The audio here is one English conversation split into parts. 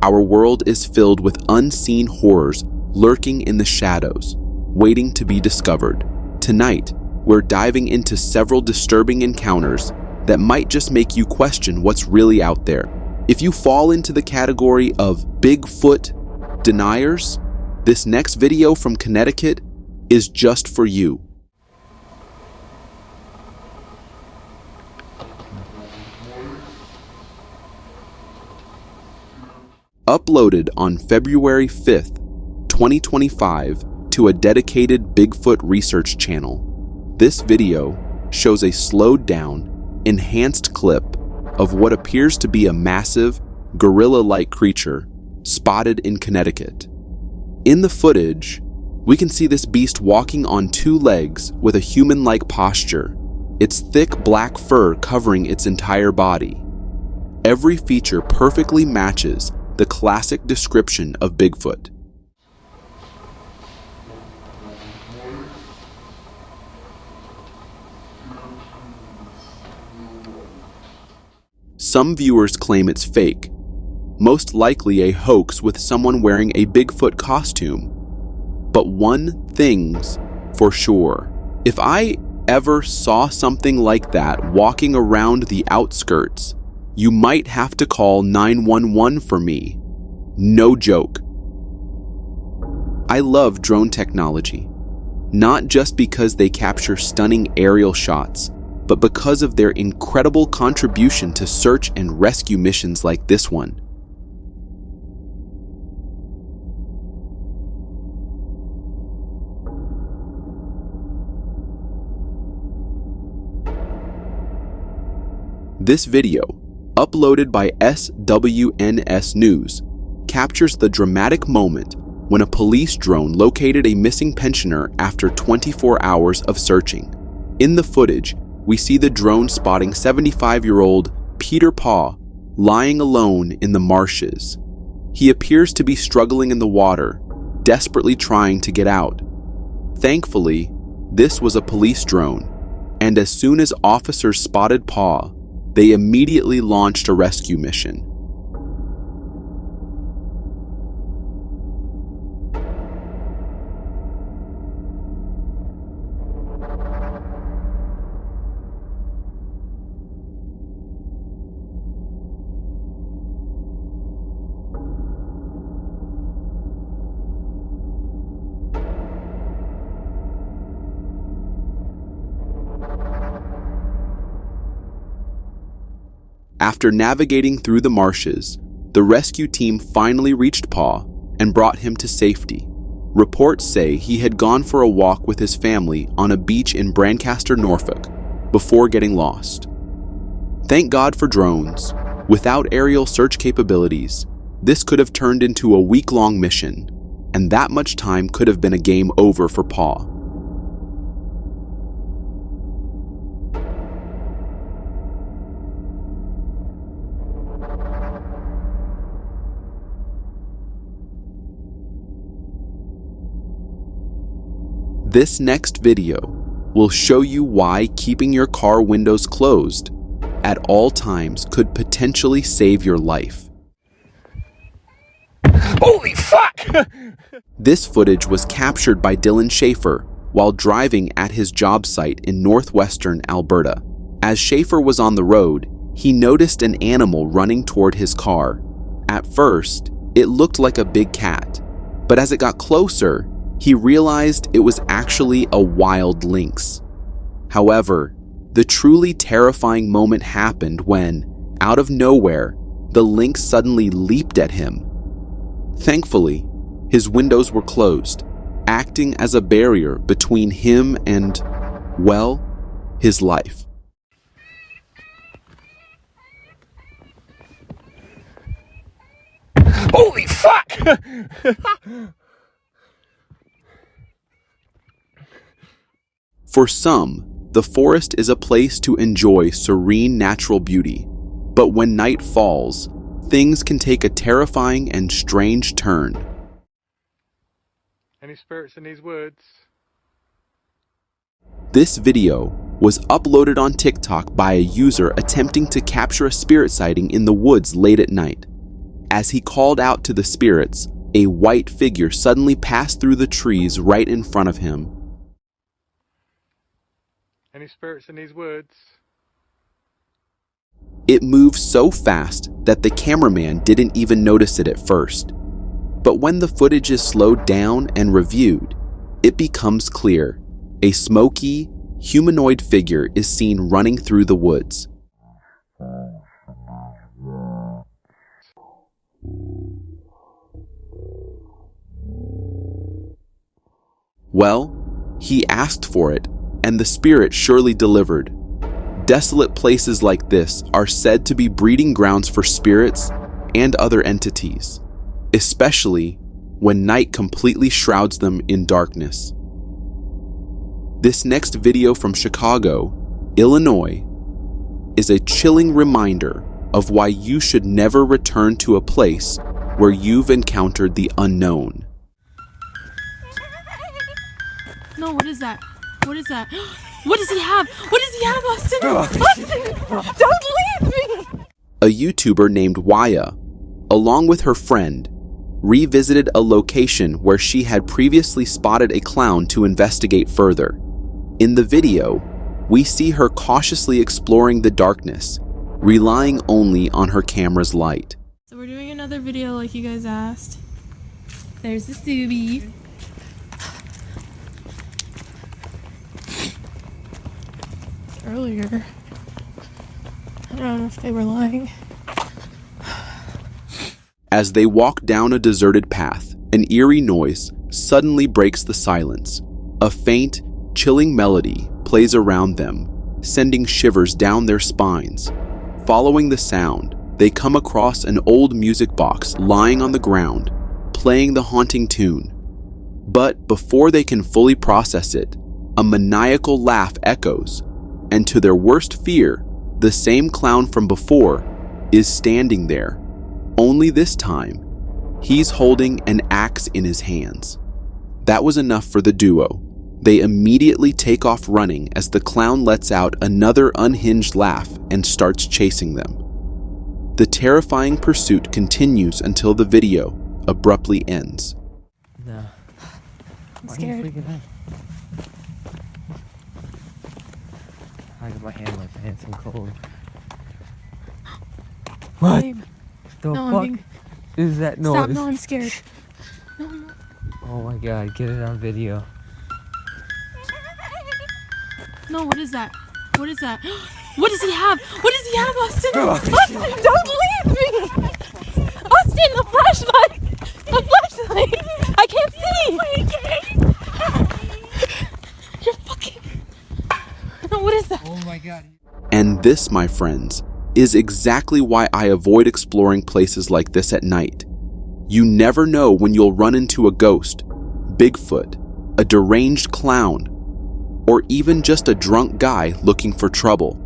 our world is filled with unseen horrors lurking in the shadows, waiting to be discovered. Tonight, we're diving into several disturbing encounters that might just make you question what's really out there. If you fall into the category of Bigfoot deniers, this next video from Connecticut is just for you. Uploaded on February 5th, 2025 to a dedicated Bigfoot research channel, this video shows a slowed down, enhanced clip of what appears to be a massive, gorilla-like creature spotted in Connecticut. In the footage, we can see this beast walking on two legs with a human-like posture, its thick black fur covering its entire body. Every feature perfectly matches the classic description of Bigfoot. Some viewers claim it's fake, most likely a hoax with someone wearing a Bigfoot costume. But one thing's for sure. If I ever saw something like that walking around the outskirts, you might have to call 911 for me. No joke. I love drone technology, not just because they capture stunning aerial shots, but because of their incredible contribution to search and rescue missions like this one. This video, uploaded by SWNS News, captures the dramatic moment when a police drone located a missing pensioner after 24 hours of searching. In the footage, we see the drone spotting 75-year-old Peter Paw lying alone in the marshes. He appears to be struggling in the water, desperately trying to get out. Thankfully, this was a police drone, and as soon as officers spotted Paw, they immediately launched a rescue mission. After navigating through the marshes, the rescue team finally reached Paw and brought him to safety. Reports say he had gone for a walk with his family on a beach in Brancaster, Norfolk, before getting lost. Thank God for drones. Without aerial search capabilities, this could have turned into a week-long mission, and that much time could have been a game over for Paw. This next video will show you why keeping your car windows closed at all times could potentially save your life. Holy fuck! This footage was captured by Dylan Schaefer while driving at his job site in northwestern Alberta. As Schaefer was on the road, he noticed an animal running toward his car. At first, it looked like a big cat, but as it got closer, he realized it was actually a wild lynx. However, the truly terrifying moment happened when, out of nowhere, the lynx suddenly leaped at him. Thankfully, his windows were closed, acting as a barrier between him and, well, his life. Holy fuck! For some, the forest is a place to enjoy serene natural beauty, but when night falls, things can take a terrifying and strange turn. Any spirits in these woods? This video was uploaded on TikTok by a user attempting to capture a spirit sighting in the woods late at night. As he called out to the spirits, a white figure suddenly passed through the trees right in front of him. Any spirits in these woods? It moved so fast that the cameraman didn't even notice it at first. But when the footage is slowed down and reviewed, it becomes clear. A smoky, humanoid figure is seen running through the woods. Well, he asked for it, and the spirit surely delivered. Desolate places like this are said to be breeding grounds for spirits and other entities, especially when night completely shrouds them in darkness. This next video from Chicago, Illinois, is a chilling reminder of why you should never return to a place where you've encountered the unknown. No, what is that? What is that? What does he have? What does he have, Austin? Austin! Don't leave me! A YouTuber named Waya, along with her friend, revisited a location where she had previously spotted a clown to investigate further. In the video, we see her cautiously exploring the darkness, relying only on her camera's light. So we're doing another video like you guys asked. There's the Subi. Earlier, I don't know if they were lying. As they walk down a deserted path, an eerie noise suddenly breaks the silence. A faint, chilling melody plays around them, sending shivers down their spines. Following the sound, they come across an old music box lying on the ground, playing the haunting tune. But before they can fully process it, a maniacal laugh echoes, and to their worst fear, the same clown from before is standing there. Only this time, he's holding an axe in his hands. That was enough for the duo. They immediately take off running as the clown lets out another unhinged laugh and starts chasing them. The terrifying pursuit continues until the video abruptly ends. No. I'm scared. I got my hand in my pants, I'm cold. What Babe. the No, fuck is that noise? Stop, no, I'm scared. No. Oh my god, get it on video. No, what is that? What is that? What does he have? What does he have, Austin? Austin, don't leave me! Austin, the flashlight! The flashlight! I can't see! You're fucking... No, what is that? Oh my god. And this, my friends, is exactly why I avoid exploring places like this at night. You never know when you'll run into a ghost, Bigfoot, a deranged clown, or even just a drunk guy looking for trouble.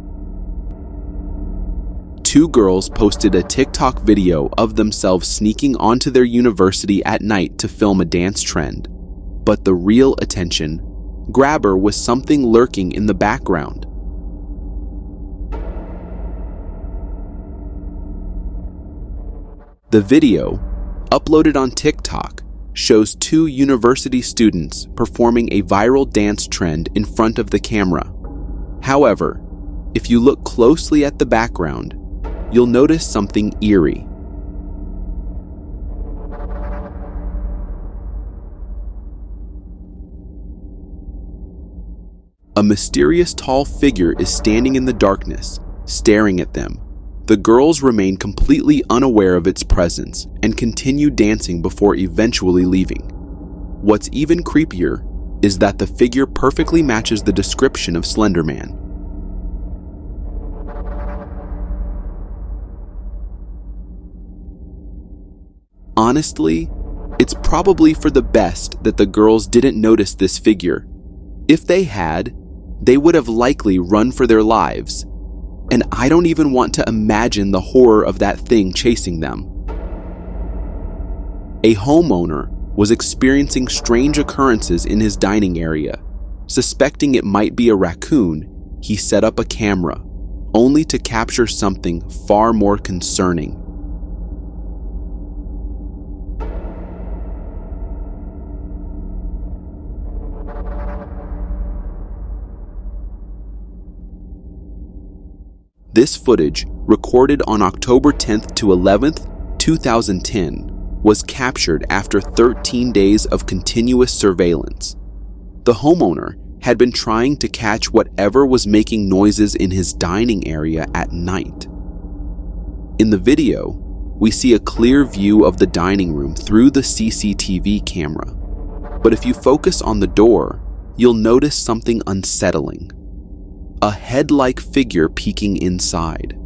Two girls posted a TikTok video of themselves sneaking onto their university at night to film a dance trend. But the real attention grabber was something lurking in the background. The video, uploaded on TikTok, shows two university students performing a viral dance trend in front of the camera. However, if you look closely at the background, you'll notice something eerie. A mysterious tall figure is standing in the darkness, staring at them. The girls remain completely unaware of its presence and continue dancing before eventually leaving. What's even creepier is that the figure perfectly matches the description of Slender Man. Honestly, it's probably for the best that the girls didn't notice this figure. If they had, they would have likely run for their lives. And I don't even want to imagine the horror of that thing chasing them. A homeowner was experiencing strange occurrences in his dining area. Suspecting it might be a raccoon, he set up a camera, only to capture something far more concerning. This footage, recorded on October 10th to 11th, 2010, was captured after 13 days of continuous surveillance. The homeowner had been trying to catch whatever was making noises in his dining area at night. In the video, we see a clear view of the dining room through the CCTV camera. But if you focus on the door, you'll notice something unsettling. A head-like figure peeking inside.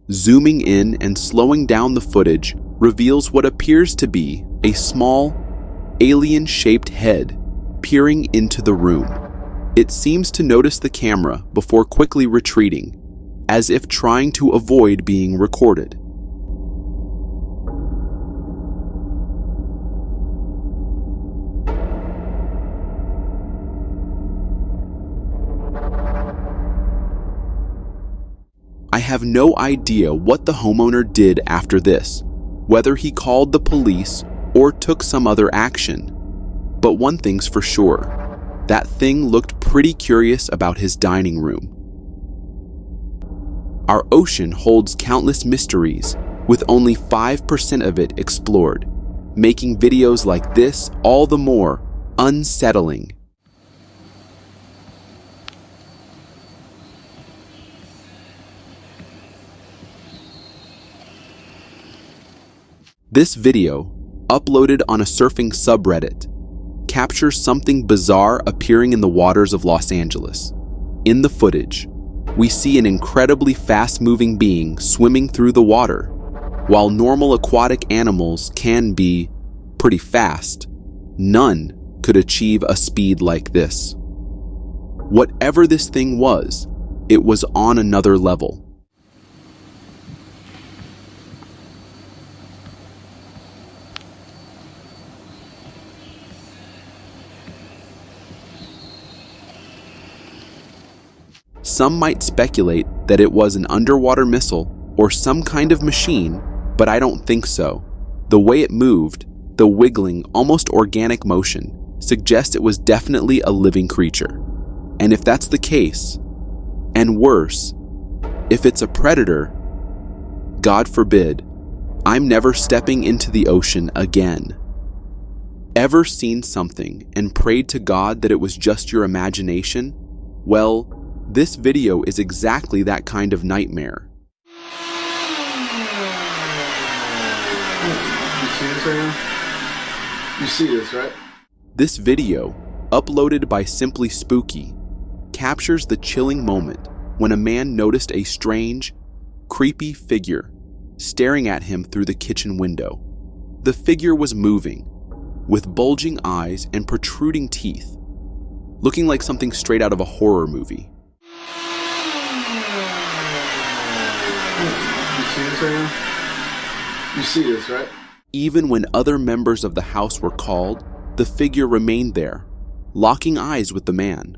Zooming in and slowing down the footage reveals what appears to be a small, alien-shaped head peering into the room. It seems to notice the camera before quickly retreating, as if trying to avoid being recorded. I have no idea what the homeowner did after this, whether he called the police or took some other action. But one thing's for sure, that thing looked pretty curious about his dining room. Our ocean holds countless mysteries, with only 5% of it explored, making videos like this all the more unsettling. This video, uploaded on a surfing subreddit, captures something bizarre appearing in the waters of Los Angeles. In the footage, we see an incredibly fast-moving being swimming through the water. While normal aquatic animals can be pretty fast, none could achieve a speed like this. Whatever this thing was, it was on another level. Some might speculate that it was an underwater missile or some kind of machine, but I don't think so. The way it moved, the wiggling, almost organic motion, suggests it was definitely a living creature. And if that's the case, and worse, if it's a predator, God forbid, I'm never stepping into the ocean again. Ever seen something and prayed to God that it was just your imagination? Well, this video is exactly that kind of nightmare. You see this right now? You see this, right? This video, uploaded by Simply Spooky, captures the chilling moment when a man noticed a strange, creepy figure staring at him through the kitchen window. The figure was moving, with bulging eyes and protruding teeth, looking like something straight out of a horror movie. You see this right now? You see this, right? Even when other members of the house were called, the figure remained there, locking eyes with the man,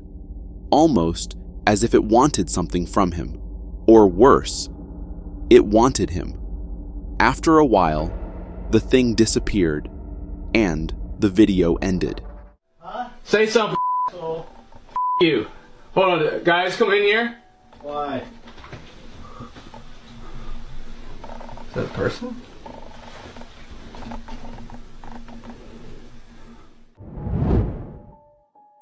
almost as if it wanted something from him. Or worse, it wanted him. After a while, the thing disappeared, and the video ended. Say something, you. Hold on, guys, come in here. Why? Is that a person?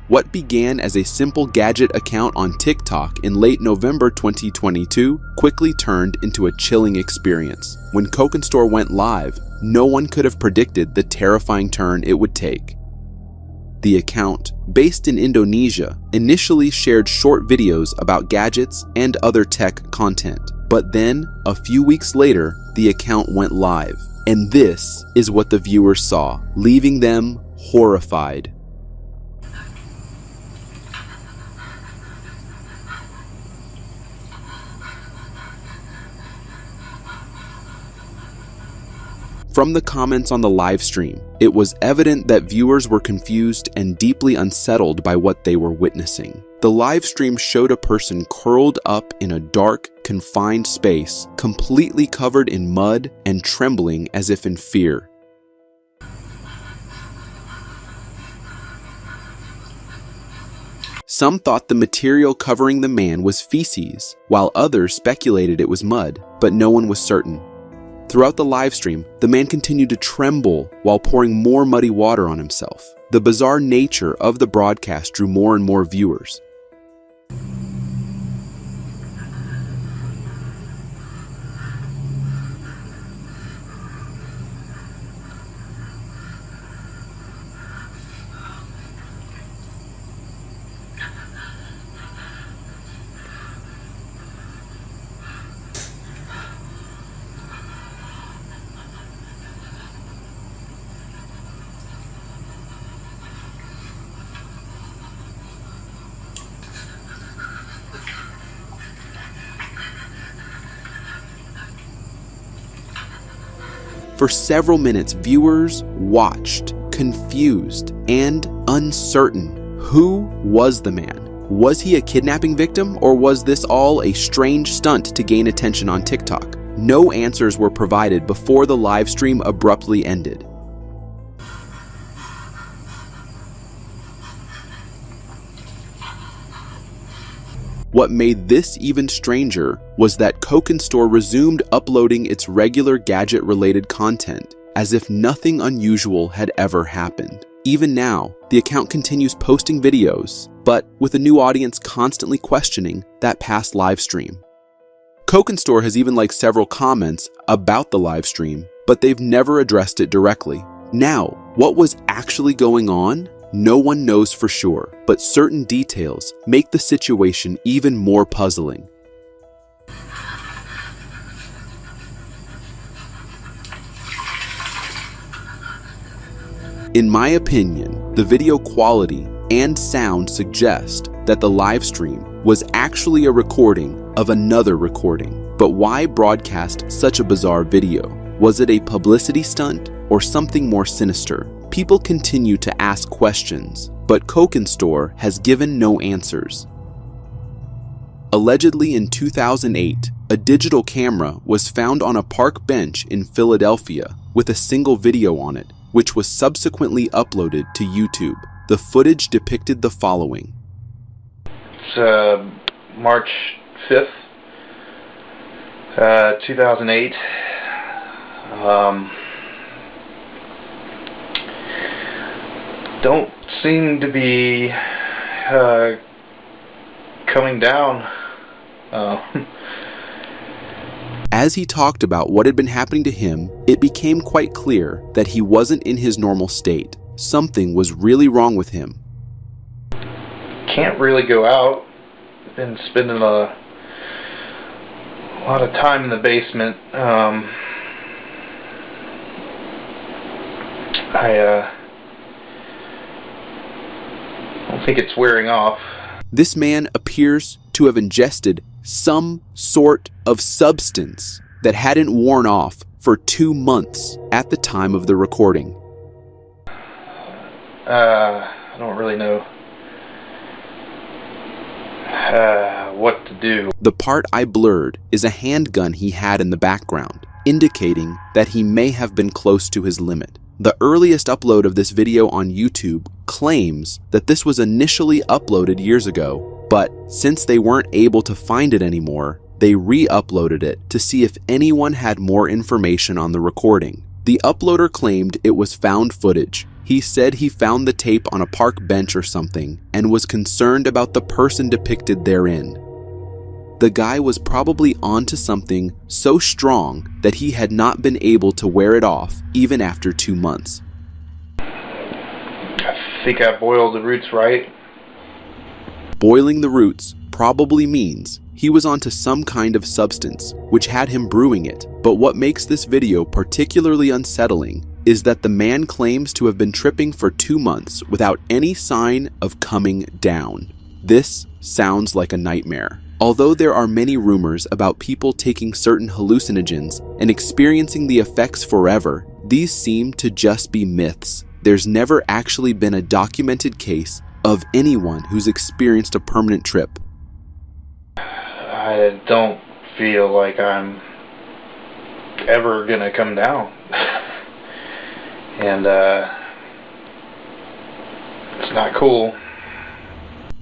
What began as a simple gadget account on TikTok in late November 2022 quickly turned into a chilling experience. When Kokento went live, no one could have predicted the terrifying turn it would take. The account, based in Indonesia, initially shared short videos about gadgets and other tech content. But then, a few weeks later, the account went live. And this is what the viewers saw, leaving them horrified. From the comments on the live stream, it was evident that viewers were confused and deeply unsettled by what they were witnessing. The live stream showed a person curled up in a dark, confined space, completely covered in mud and trembling as if in fear. Some thought the material covering the man was feces, while others speculated it was mud, but no one was certain. Throughout the livestream, the man continued to tremble while pouring more muddy water on himself. The bizarre nature of the broadcast drew more and more viewers. For several minutes, viewers watched, confused and uncertain. Who was the man? Was he a kidnapping victim, or was this all a strange stunt to gain attention on TikTok? No answers were provided before the live stream abruptly ended. What made this even stranger was that Kokento resumed uploading its regular gadget-related content, as if nothing unusual had ever happened. Even now, the account continues posting videos, but with a new audience constantly questioning that past live stream. Kokento has even liked several comments about the live stream, but they've never addressed it directly. Now, what was actually going on? No one knows for sure, but certain details make the situation even more puzzling. In my opinion, the video quality and sound suggest that the live stream was actually a recording of another recording. But why broadcast such a bizarre video? Was it a publicity stunt or something more sinister? People continue to ask questions, but Kokento has given no answers. Allegedly in 2008, a digital camera was found on a park bench in Philadelphia with a single video on it, which was subsequently uploaded to YouTube. The footage depicted the following. It's March 5th, 2008. Don't seem to be coming down. As he talked about what had been happening to him, it became quite clear that he wasn't in his normal state. Something was really wrong with him. Can't really go out. Been spending a lot of time in the basement. I don't think it's wearing off. This man appears to have ingested some sort of substance that hadn't worn off for 2 months at the time of the recording. I don't really know what to do. The part I blurred is a handgun he had in the background, indicating that he may have been close to his limit. The earliest upload of this video on YouTube claims that this was initially uploaded years ago, but since they weren't able to find it anymore, they re-uploaded it to see if anyone had more information on the recording. The uploader claimed it was found footage. He said he found the tape on a park bench or something and was concerned about the person depicted therein. The guy was probably onto something so strong that he had not been able to wear it off even after 2 months. I think I boiled the roots right. Boiling the roots probably means he was onto some kind of substance which had him brewing it, but what makes this video particularly unsettling is that the man claims to have been tripping for 2 months without any sign of coming down. This sounds like a nightmare. Although there are many rumors about people taking certain hallucinogens and experiencing the effects forever, these seem to just be myths. There's never actually been a documented case of anyone who's experienced a permanent trip. I don't feel like I'm ever gonna come down. And it's not cool.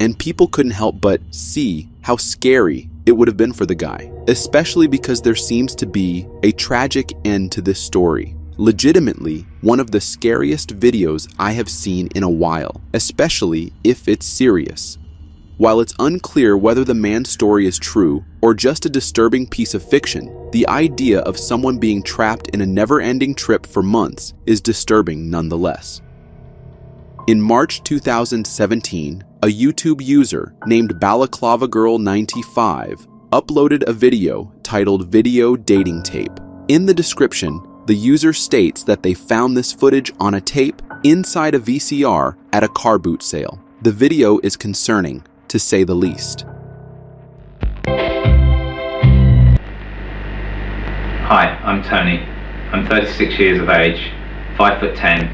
And people couldn't help but see how scary it would have been for the guy, especially because there seems to be a tragic end to this story. Legitimately, one of the scariest videos I have seen in a while, especially if it's serious. While it's unclear whether the man's story is true or just a disturbing piece of fiction, the idea of someone being trapped in a never-ending trip for months is disturbing nonetheless. In March 2017, a YouTube user named BalaclavaGirl95 uploaded a video titled Video Dating Tape. In the description, the user states that they found this footage on a tape inside a VCR at a car boot sale. The video is concerning, to say the least. Hi, I'm Tony. I'm 36 years of age, 5'10",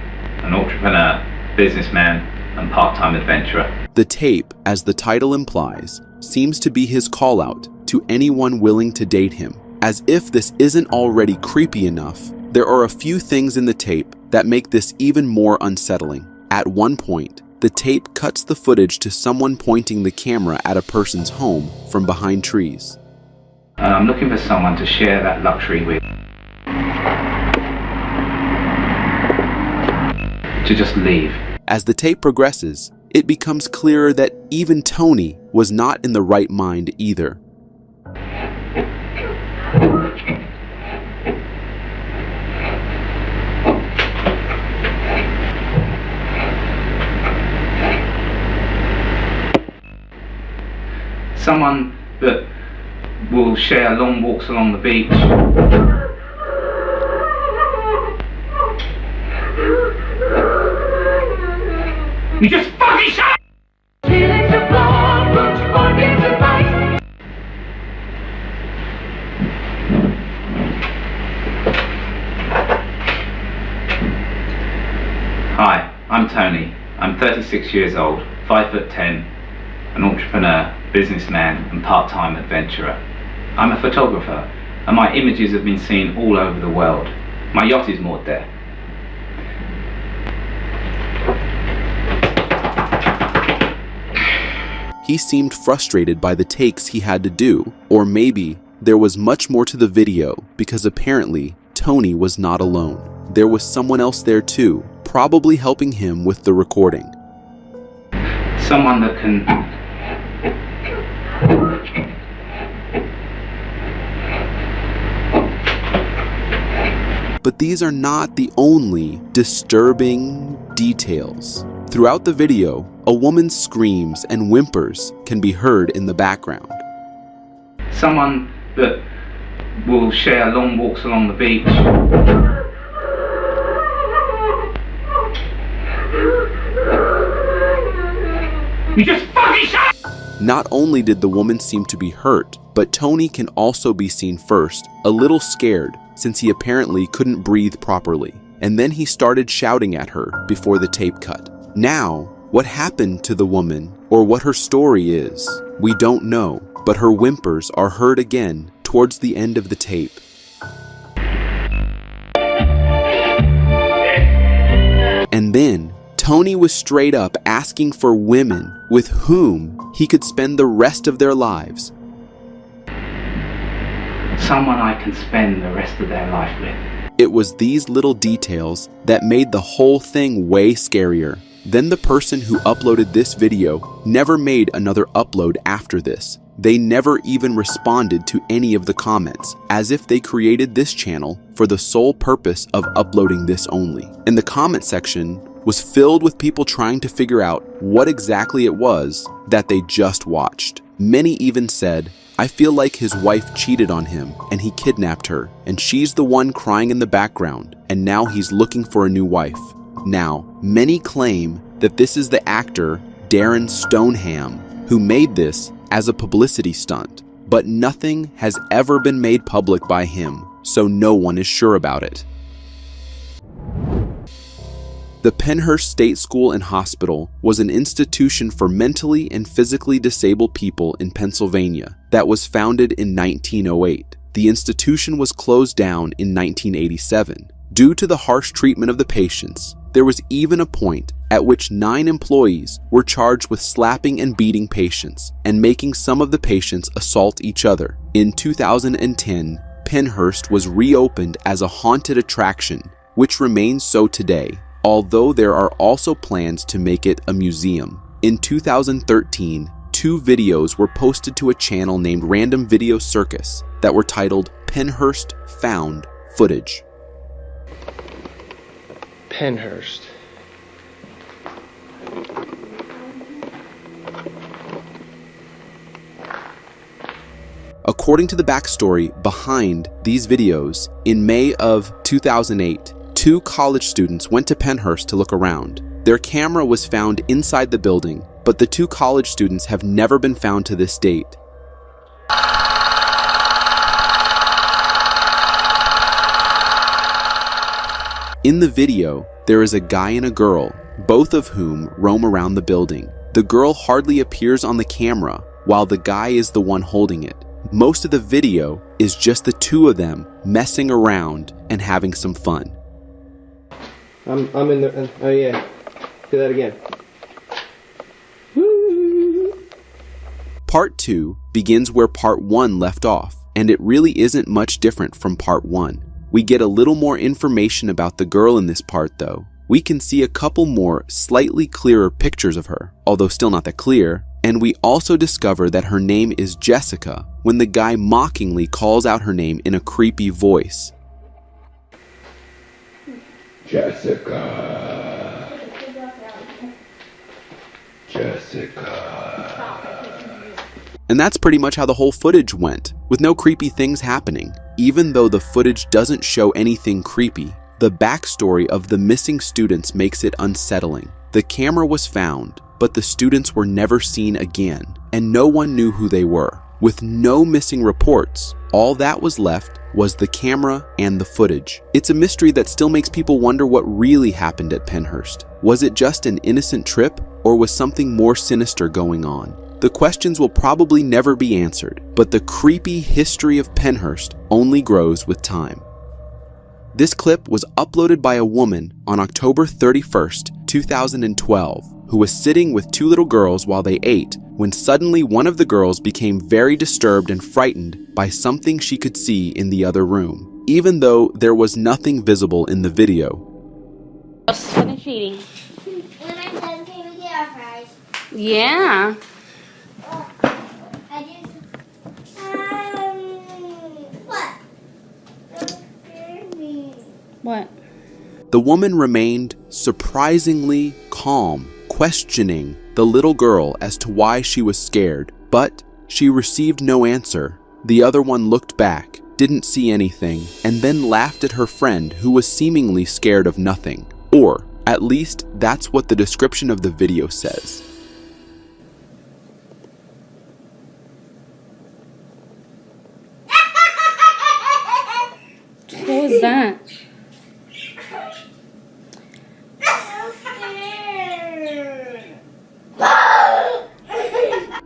an entrepreneur, businessman, and part-time adventurer. The tape, as the title implies, seems to be his call-out to anyone willing to date him. As if this isn't already creepy enough, there are a few things in the tape that make this even more unsettling. At one point, the tape cuts the footage to someone pointing the camera at a person's home from behind trees. I'm looking for someone to share that luxury with. To just leave. As the tape progresses, it becomes clearer that even Tony was not in the right mind either. Someone that will share long walks along the beach. You just fucking shut up! Hi, I'm Tony. I'm 36 years old, 5'10", an entrepreneur, businessman, and part-time adventurer. I'm a photographer, and my images have been seen all over the world. My yacht is moored there. He seemed frustrated by the takes he had to do, or maybe there was much more to the video because apparently Tony was not alone. There was someone else there too, probably helping him with the recording. Someone that can... But these are not the only disturbing details. Throughout the video, a woman's screams and whimpers can be heard in the background. Someone that will share long walks along the beach. You just fucking shut up! Not only did the woman seem to be hurt, but Tony can also be seen first, a little scared, since he apparently couldn't breathe properly. And then he started shouting at her before the tape cut. Now, what happened to the woman, or what her story is, we don't know, but her whimpers are heard again towards the end of the tape. And then, Tony was straight up asking for women with whom he could spend the rest of their lives. Someone I can spend the rest of their life with. It was these little details that made the whole thing way scarier. Then the person who uploaded this video never made another upload after this. They never even responded to any of the comments, as if they created this channel for the sole purpose of uploading this only. And the comment section was filled with people trying to figure out what exactly it was that they just watched. Many even said, "I feel like his wife cheated on him and he kidnapped her, and she's the one crying in the background, and now he's looking for a new wife." Now, many claim that this is the actor Darren Stoneham who made this as a publicity stunt, but nothing has ever been made public by him, so no one is sure about it. The Pennhurst State School and Hospital was an institution for mentally and physically disabled people in Pennsylvania. that was founded in 1908. The institution was closed down in 1987. Due to the harsh treatment of the patients, there was even a point at which 9 employees were charged with slapping and beating patients and making some of the patients assault each other. In 2010, Pennhurst was reopened as a haunted attraction, which remains so today, although there are also plans to make it a museum. In 2013, 2 videos were posted to a channel named Random Video Circus that were titled Pennhurst Found Footage. Pennhurst. According to the backstory behind these videos, in May of 2008, 2 college students went to Pennhurst to look around. Their camera was found inside the building, but the 2 college students have never been found to this date. In the video, there is a guy and a girl, both of whom roam around the building. The girl hardly appears on the camera, while the guy is the one holding it. Most of the video is just the 2 of them messing around and having some fun. I'm in the... oh yeah. Do that again. Part 2 begins where Part 1 left off, and it really isn't much different from Part 1. We get a little more information about the girl in this part though. We can see a couple more slightly clearer pictures of her, although still not that clear, and we also discover that her name is Jessica when the guy mockingly calls out her name in a creepy voice. Jessica. Jessica. And that's pretty much how the whole footage went, with no creepy things happening. Even though the footage doesn't show anything creepy, the backstory of the missing students makes it unsettling. The camera was found, but the students were never seen again, and no one knew who they were. With no missing reports, all that was left was the camera and the footage. It's a mystery that still makes people wonder what really happened at Pennhurst. Was it just an innocent trip, or was something more sinister going on? The questions will probably never be answered, but the creepy history of Pennhurst only grows with time. This clip was uploaded by a woman on October 31st, 2012, who was sitting with 2 little girls while they ate, when suddenly one of the girls became very disturbed and frightened by something she could see in the other room, even though there was nothing visible in the video. Finish eating. When I'm done, can we get our fries? Yeah. I just... what? Don't scare me. What? The woman remained surprisingly calm, questioning the little girl as to why she was scared, but she received no answer. The other one looked back, didn't see anything, and then laughed at her friend who was seemingly scared of nothing. Or, at least, that's what the description of the video says. What was that?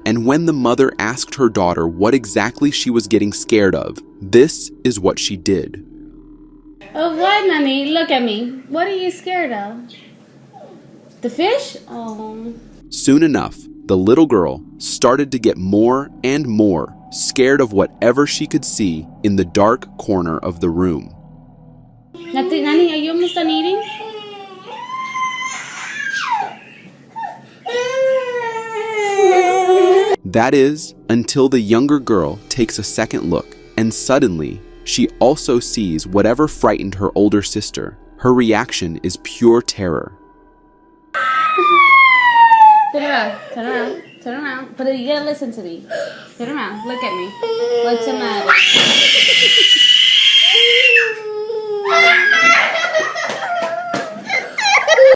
And when the mother asked her daughter what exactly she was getting scared of, this is what she did. Oh, what, Mommy? Look at me. What are you scared of? The fish? Oh. Soon enough, the little girl started to get more and more scared of whatever she could see in the dark corner of the room. Nani, are you almost done eating? That is, until the younger girl takes a second look, and suddenly, she also sees whatever frightened her older sister. Her reaction is pure terror. Turn around, turn around, turn around. But you gotta listen to me. Turn around, look at me. What's the matter?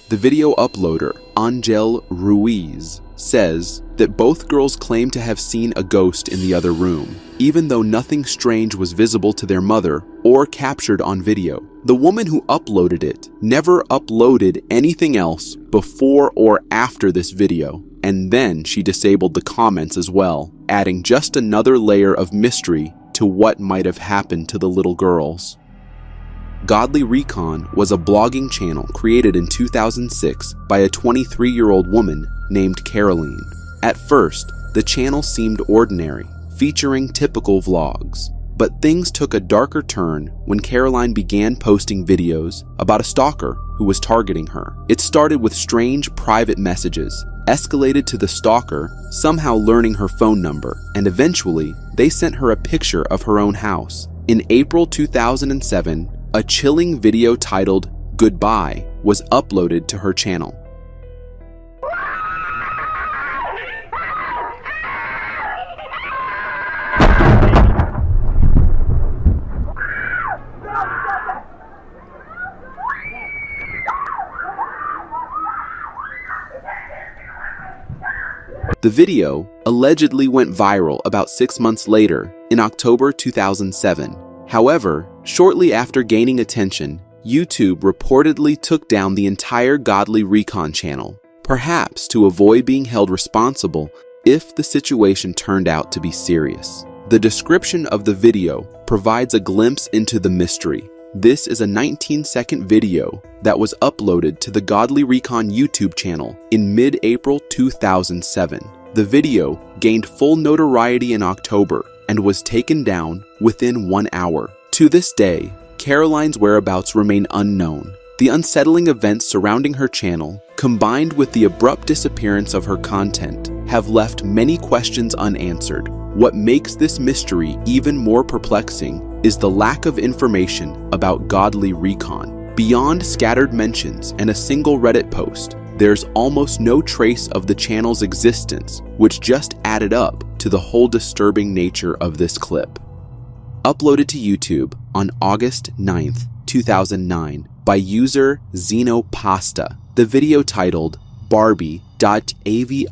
The video uploader, Angel Ruiz, says that both girls claim to have seen a ghost in the other room, even though nothing strange was visible to their mother or captured on video. The woman who uploaded it never uploaded anything else before or after this video. and then she disabled the comments as well, adding just another layer of mystery to what might have happened to the little girls. Godly Recon was a blogging channel created in 2006 by a 23-year-old woman named Caroline. At first, the channel seemed ordinary, featuring typical vlogs. But things took a darker turn when Caroline began posting videos about a stalker who was targeting her. It started with strange private messages, escalated to the stalker somehow learning her phone number, and eventually they sent her a picture of her own house. In April 2007, a chilling video titled "Goodbye" was uploaded to her channel. The video allegedly went viral about 6 months later, in October 2007. However, shortly after gaining attention, YouTube reportedly took down the entire Godly Recon channel, perhaps to avoid being held responsible if the situation turned out to be serious. The description of the video provides a glimpse into the mystery. This is a 19-second video that was uploaded to the Godly Recon YouTube channel in mid-April 2007. The video gained full notoriety in October and was taken down within 1 hour. To this day, Caroline's whereabouts remain unknown. The unsettling events surrounding her channel, combined with the abrupt disappearance of her content, have left many questions unanswered. What makes this mystery even more perplexing is the lack of information about Godly Recon. Beyond scattered mentions and a single Reddit post, there's almost no trace of the channel's existence, which just added up to the whole disturbing nature of this clip. Uploaded to YouTube on August 9th, 2009 by user Xenopasta, the video titled Barbie.avi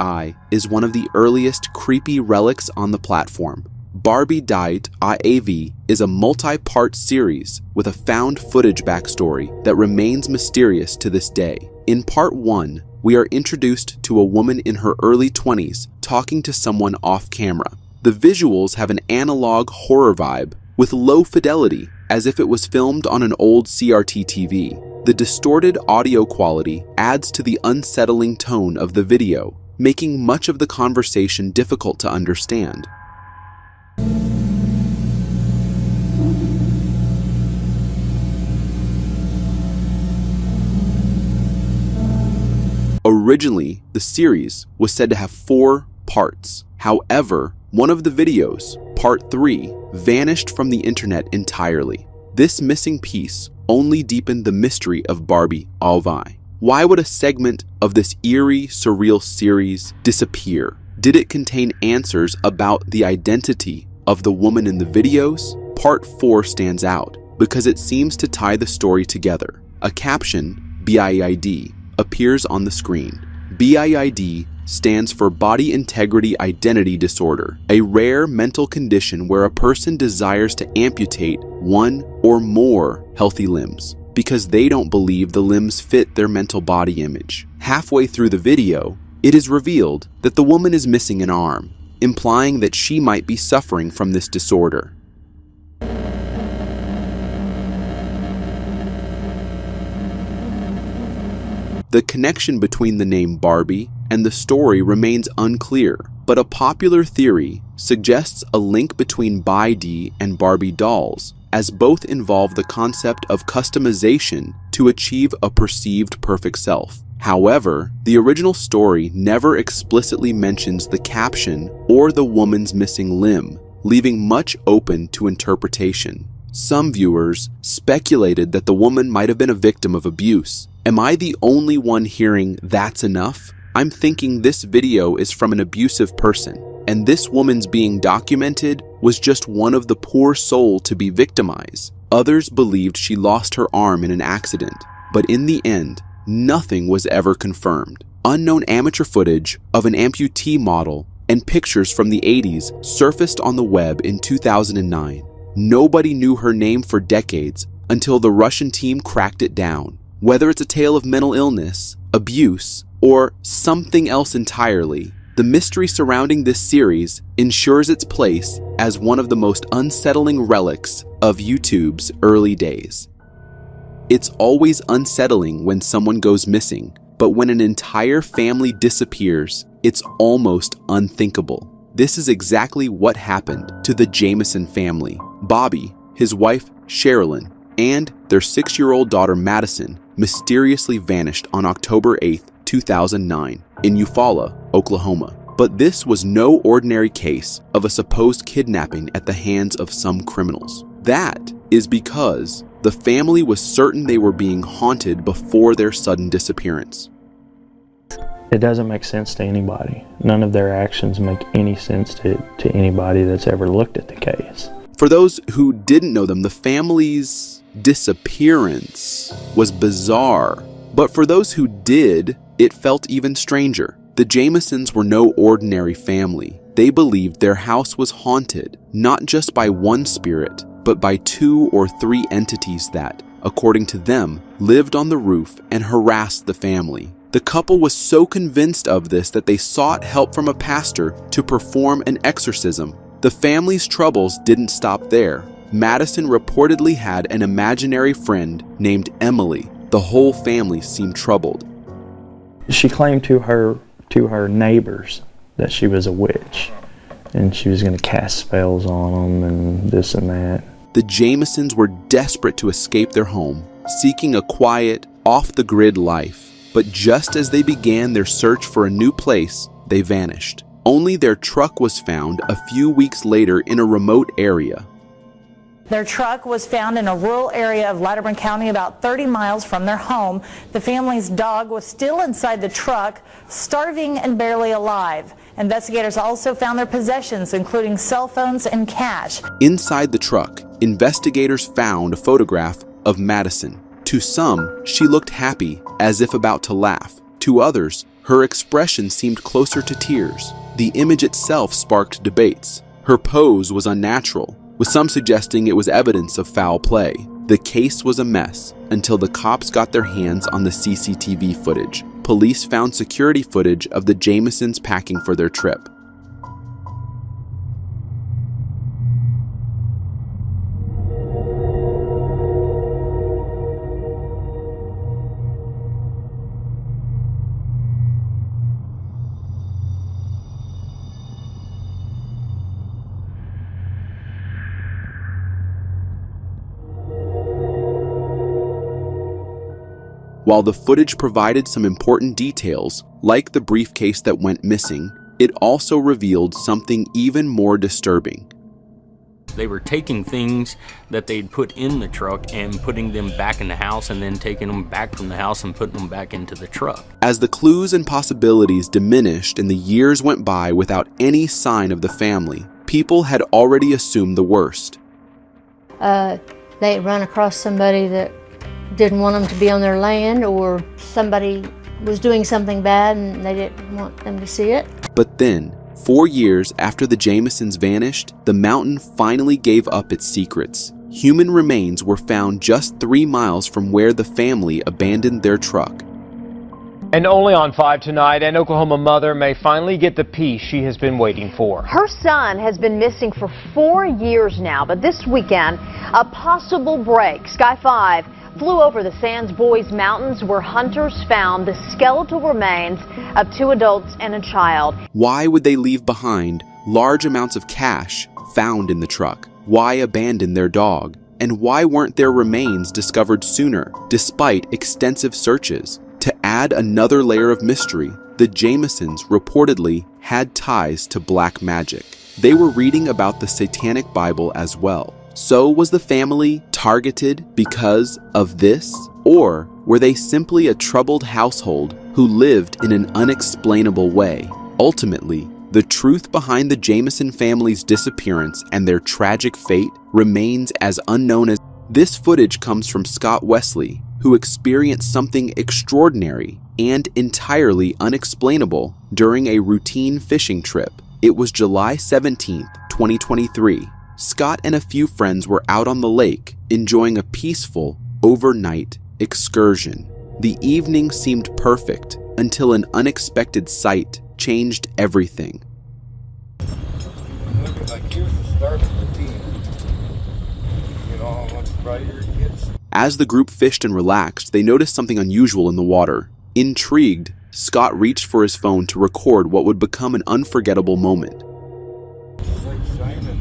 is one of the earliest creepy relics on the platform. Barbie.avi is a multi-part series with a found footage backstory that remains mysterious to this day. In part 1, we are introduced to a woman in her early 20s talking to someone off camera. The visuals have an analog horror vibe with low fidelity, as if it was filmed on an old CRT TV. The distorted audio quality adds to the unsettling tone of the video, making much of the conversation difficult to understand. Originally, the series was said to have 4 parts. However, one of the videos, part 3, vanished from the internet entirely. This missing piece only deepened the mystery of Barbie.avi. Why would a segment of this eerie, surreal series disappear? Did it contain answers about the identity of the woman in the videos? Part 4 stands out because it seems to tie the story together. A caption, BIID, appears on the screen. BIID stands for Body Integrity Identity Disorder, a rare mental condition where a person desires to amputate one or more healthy limbs because they don't believe the limbs fit their mental body image. Halfway through the video, it is revealed that the woman is missing an arm, implying that she might be suffering from this disorder. The connection between the name Barbie and the story remains unclear, but a popular theory suggests a link between BID and Barbie dolls, as both involve the concept of customization to achieve a perceived perfect self. However, the original story never explicitly mentions the caption or the woman's missing limb, leaving much open to interpretation. Some viewers speculated that the woman might have been a victim of abuse. Am I the only one hearing "that's enough"? I'm thinking this video is from an abusive person, and this woman's being documented was just one of the poor soul to be victimized. Others believed she lost her arm in an accident, but in the end, nothing was ever confirmed. Unknown amateur footage of an amputee model and pictures from the 80s surfaced on the web in 2009. Nobody knew her name for decades until the Russian team cracked it down. Whether it's a tale of mental illness, abuse, or something else entirely, the mystery surrounding this series ensures its place as one of the most unsettling relics of YouTube's early days. It's always unsettling when someone goes missing, but when an entire family disappears, it's almost unthinkable. This is exactly what happened to the Jameson family. Bobby, his wife Sherilyn, and their 6-year-old daughter Madison mysteriously vanished on October 8, 2009 in Eufaula, Oklahoma. But this was no ordinary case of a supposed kidnapping at the hands of some criminals. That is because the family was certain they were being haunted before their sudden disappearance. It doesn't make sense to anybody. None of their actions make any sense to anybody that's ever looked at the case. For those who didn't know them, the family's disappearance was bizarre. But for those who did, it felt even stranger. The Jamesons were no ordinary family. They believed their house was haunted, not just by one spirit, but by 2 or 3 entities that, according to them, lived on the roof and harassed the family. The couple was so convinced of this that they sought help from a pastor to perform an exorcism. The family's troubles didn't stop there. Madison reportedly had an imaginary friend named Emily. The whole family seemed troubled. She claimed to her neighbors that she was a witch and she was going to cast spells on them and this and that. The Jamesons were desperate to escape their home, seeking a quiet, off-the-grid life. But just as they began their search for a new place, they vanished. Only their truck was found a few weeks later in a remote area. Their truck was found in a rural area of Letterman County about 30 miles from their home. The family's dog was still inside the truck, starving and barely alive. Investigators also found their possessions, including cell phones and cash. Inside the truck, investigators found a photograph of Madison. To some, she looked happy, as if about to laugh. To others, her expression seemed closer to tears. The image itself sparked debates. Her pose was unnatural, with some suggesting it was evidence of foul play. The case was a mess until the cops got their hands on the CCTV footage. Police found security footage of the Jamesons packing for their trip. While the footage provided some important details, like the briefcase that went missing, it also revealed something even more disturbing. They were taking things that they'd put in the truck and putting them back in the house and then taking them back from the house and putting them back into the truck. As the clues and possibilities diminished and the years went by without any sign of the family, people had already assumed the worst. They run across somebody that didn't want them to be on their land, or somebody was doing something bad and they didn't want them to see it. But then, 4 years after the Jamesons vanished, the mountain finally gave up its secrets. Human remains were found just 3 miles from where the family abandoned their truck. And only on 5 tonight, an Oklahoma mother may finally get the peace she has been waiting for. Her son has been missing for 4 years now, but this weekend, a possible break. Sky 5 flew over the Sands Boys Mountains where hunters found the skeletal remains of 2 adults and a child. Why would they leave behind large amounts of cash found in the truck? Why abandon their dog? And why weren't their remains discovered sooner, despite extensive searches? To add another layer of mystery, the Jamesons reportedly had ties to black magic. They were reading about the Satanic Bible as well. So was the family targeted because of this? Or were they simply a troubled household who lived in an unexplainable way? Ultimately, the truth behind the Jameson family's disappearance and their tragic fate remains as unknown as. This footage comes from Scott Wesley, who experienced something extraordinary and entirely unexplainable during a routine fishing trip. It was July 17th, 2023. Scott and a few friends were out on the lake, enjoying a peaceful, overnight excursion. The evening seemed perfect, until an unexpected sight changed everything. Like, here's the start of the team. You know how much brighter it gets? As the group fished and relaxed, they noticed something unusual in the water. Intrigued, Scott reached for his phone to record what would become an unforgettable moment. It's like Simon.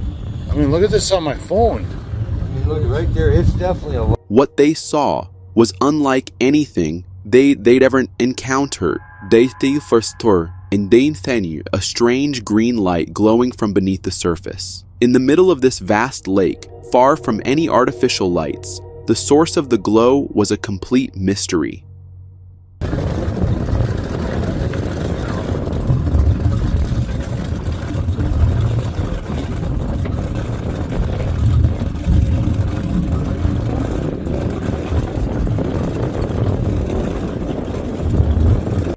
I mean, look at this on my phone. I mean, look right there. It's definitely a... What they saw was unlike anything they'd ever encountered. They first and they knew a strange green light glowing from beneath the surface. In the middle of this vast lake, far from any artificial lights, the source of the glow was a complete mystery.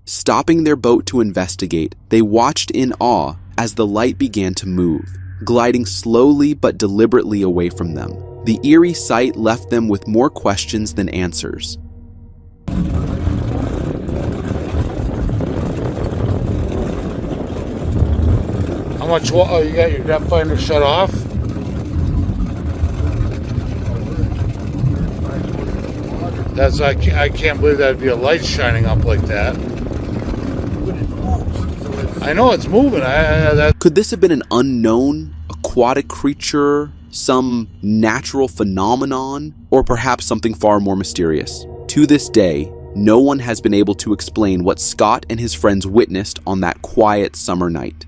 Stopping their boat to investigate, they watched in awe as the light began to move, gliding slowly but deliberately away from them. The eerie sight left them with more questions than answers. How much water? Oh, you got your depth finder shut off? That's I can't believe that'd be a light shining up like that. I know it's moving. Could this have been an unknown aquatic creature, some natural phenomenon, or perhaps something far more mysterious? To this day, no one has been able to explain what Scott and his friends witnessed on that quiet summer night.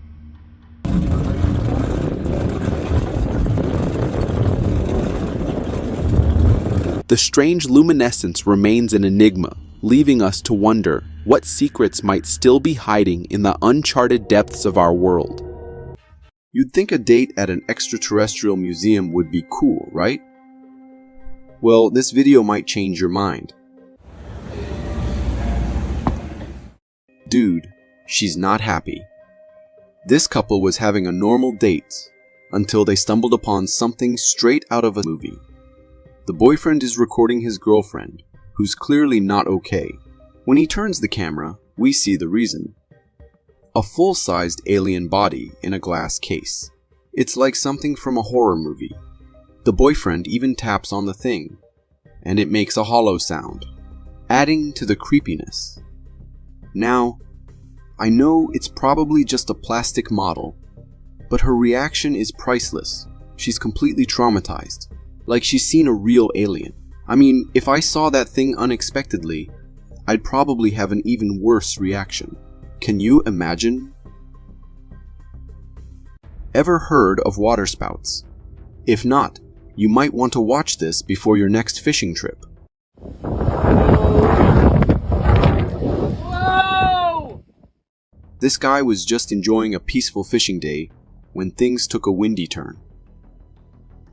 The strange luminescence remains an enigma, leaving us to wonder what secrets might still be hiding in the uncharted depths of our world. You'd think a date at an extraterrestrial museum would be cool, right? Well, this video might change your mind. Dude, she's not happy. This couple was having a normal date until they stumbled upon something straight out of a movie. The boyfriend is recording his girlfriend, who's clearly not okay. When he turns the camera, we see the reason. A full-sized alien body in a glass case. It's like something from a horror movie. The boyfriend even taps on the thing, and it makes a hollow sound, adding to the creepiness. Now, I know it's probably just a plastic model, but her reaction is priceless. She's completely traumatized, like she's seen a real alien. I mean, if I saw that thing unexpectedly, I'd probably have an even worse reaction. Can you imagine? Ever heard of water spouts? If not, you might want to watch this before your next fishing trip. Whoa! This guy was just enjoying a peaceful fishing day when things took a windy turn.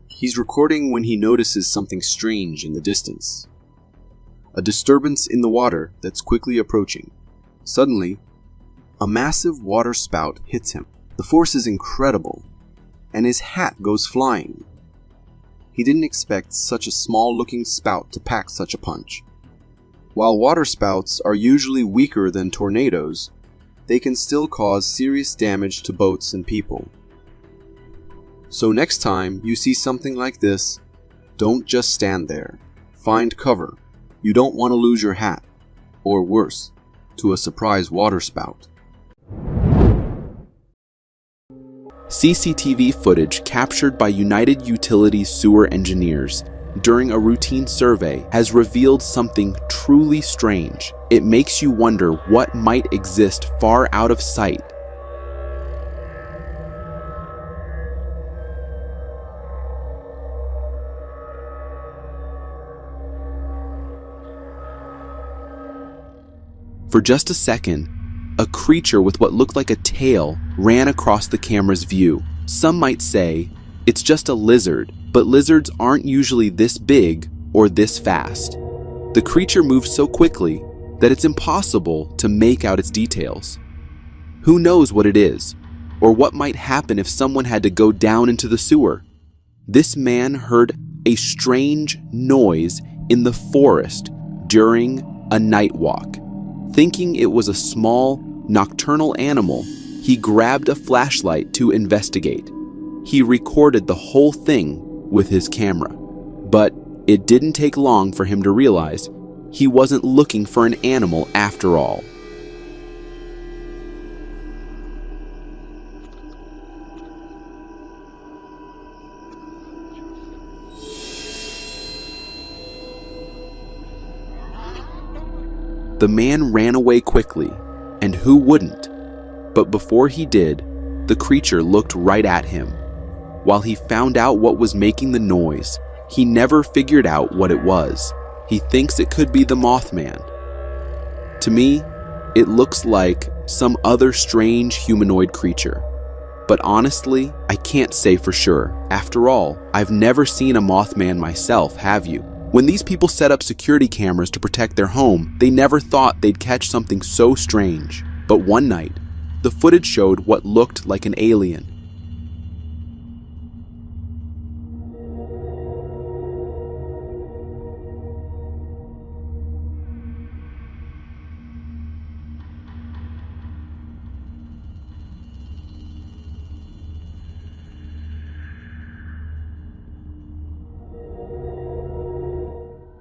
He's recording when he notices something strange in the distance. A disturbance in the water that's quickly approaching. Suddenly, a massive water spout hits him. The force is incredible, and his hat goes flying. He didn't expect such a small-looking spout to pack such a punch. While water spouts are usually weaker than tornadoes, they can still cause serious damage to boats and people. So next time you see something like this, don't just stand there. Find cover. You don't want to lose your hat, or worse, to a surprise water spout. CCTV footage captured by United Utilities sewer engineers during a routine survey has revealed something truly strange. It makes you wonder what might exist far out of sight. For just a second, a creature with what looked like a tail ran across the camera's view. Some might say it's just a lizard, but lizards aren't usually this big or this fast. The creature moves so quickly that it's impossible to make out its details. Who knows what it is, or what might happen if someone had to go down into the sewer? This man heard a strange noise in the forest during a night walk. Thinking it was a small, nocturnal animal, he grabbed a flashlight to investigate. He recorded the whole thing with his camera. But it didn't take long for him to realize he wasn't looking for an animal after all. The man ran away quickly, and who wouldn't? But before he did, the creature looked right at him. While he found out what was making the noise, he never figured out what it was. He thinks it could be the Mothman. To me, it looks like some other strange humanoid creature. But honestly, I can't say for sure. After all, I've never seen a Mothman myself, have you? When these people set up security cameras to protect their home, they never thought they'd catch something so strange. But one night, the footage showed what looked like an alien.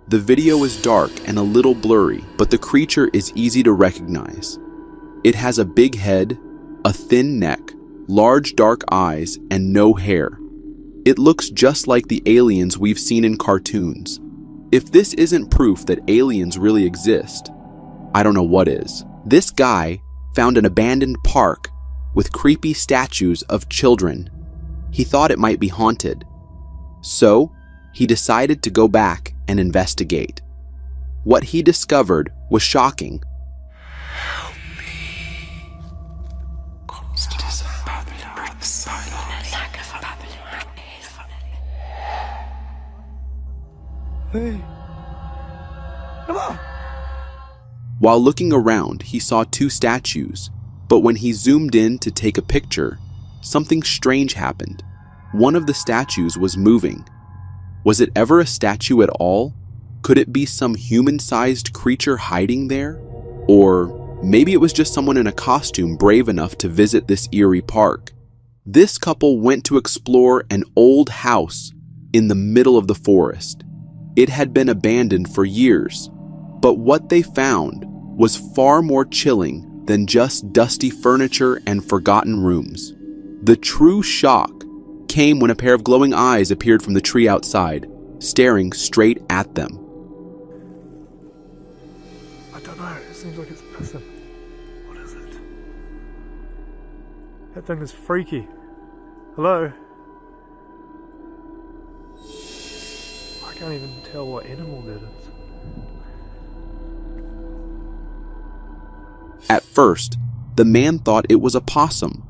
The video is dark and a little blurry, but the creature is easy to recognize. It has a big head, a thin neck, large dark eyes, and no hair. It looks just like the aliens we've seen in cartoons. If this isn't proof that aliens really exist, I don't know what is. This guy found an abandoned park with creepy statues of children. He thought it might be haunted. So, he decided to go back and investigate. What he discovered was shocking. Hey. Come on. While looking around, he saw two statues, but when he zoomed in to take a picture, something strange happened. One of the statues was moving. Was it ever a statue at all? Could it be some human-sized creature hiding there? Or maybe it was just someone in a costume brave enough to visit this eerie park. This couple went to explore an old house in the middle of the forest. It had been abandoned for years, but what they found was far more chilling than just dusty furniture and forgotten rooms. The true shock came when a pair of glowing eyes appeared from the tree outside, staring straight at them. I don't know, it seems like it's pissing. What is it? That thing is freaky. Hello? I can't even tell what animal that is. At first, the man thought it was a possum,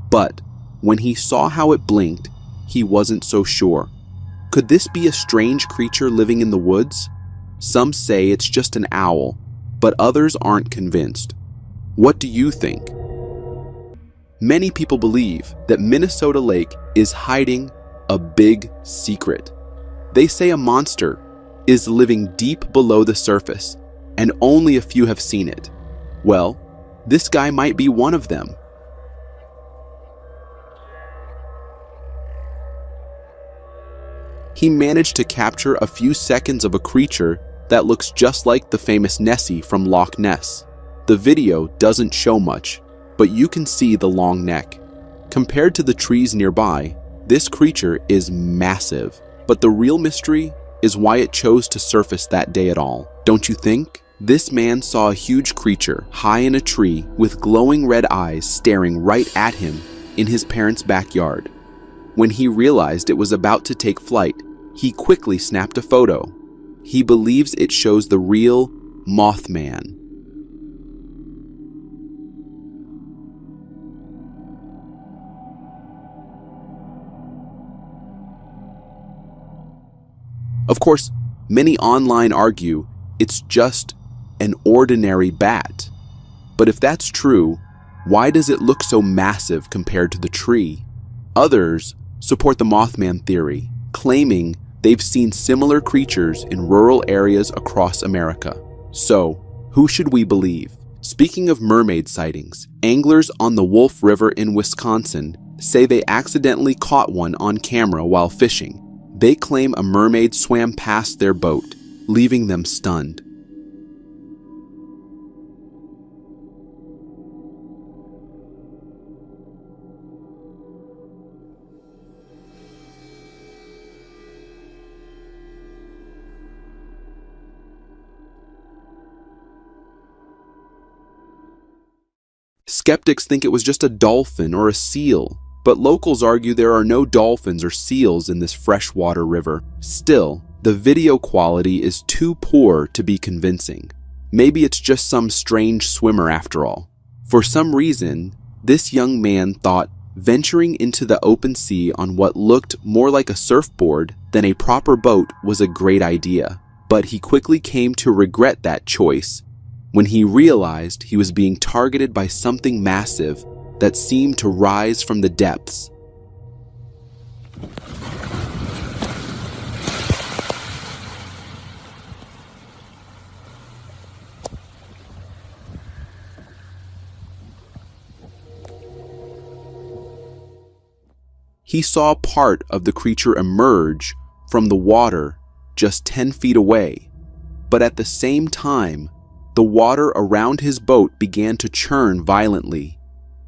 but when he saw how it blinked, he wasn't so sure. Could this be a strange creature living in the woods? Some say it's just an owl, but others aren't convinced. What do you think? Many people believe that Minnesota Lake is hiding a big secret. They say a monster is living deep below the surface, and only a few have seen it. Well, this guy might be one of them. He managed to capture a few seconds of a creature that looks just like the famous Nessie from Loch Ness. The video doesn't show much, but you can see the long neck. Compared to the trees nearby, this creature is massive, but the real mystery is why it chose to surface that day at all. Don't you think? This man saw a huge creature high in a tree with glowing red eyes staring right at him in his parents' backyard. When he realized it was about to take flight, he quickly snapped a photo. He believes it shows the real Mothman. Of course, many online argue it's just an ordinary bat. But if that's true, why does it look so massive compared to the tree? Others support the Mothman theory, claiming they've seen similar creatures in rural areas across America. So, who should we believe? Speaking of mermaid sightings, anglers on the Wolf River in Wisconsin say they accidentally caught one on camera while fishing. They claim a mermaid swam past their boat, leaving them stunned. Skeptics think it was just a dolphin or a seal, but locals argue there are no dolphins or seals in this freshwater river. Still, the video quality is too poor to be convincing. Maybe it's just some strange swimmer after all. For some reason, this young man thought venturing into the open sea on what looked more like a surfboard than a proper boat was a great idea, but he quickly came to regret that choice when he realized he was being targeted by something massive that seemed to rise from the depths. He saw part of the creature emerge from the water just 10 feet away, but at the same time, the water around his boat began to churn violently.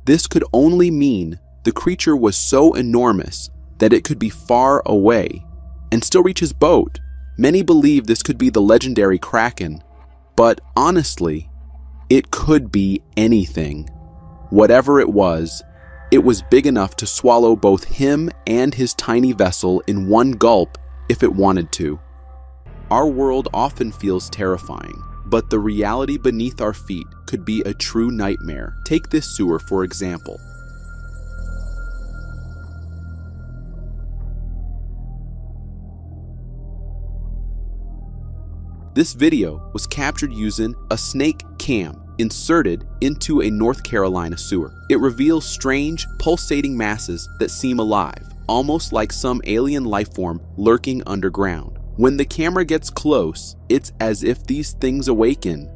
This could only mean the creature was so enormous that it could be far away and still reach his boat. Many believe this could be the legendary Kraken, but honestly, it could be anything. Whatever it was big enough to swallow both him and his tiny vessel in one gulp if it wanted to. Our world often feels terrifying, but the reality beneath our feet could be a true nightmare. Take this sewer, for example. This video was captured using a snake cam inserted into a North Carolina sewer. It reveals strange, pulsating masses that seem alive, almost like some alien life form lurking underground. When the camera gets close, it's as if these things awaken.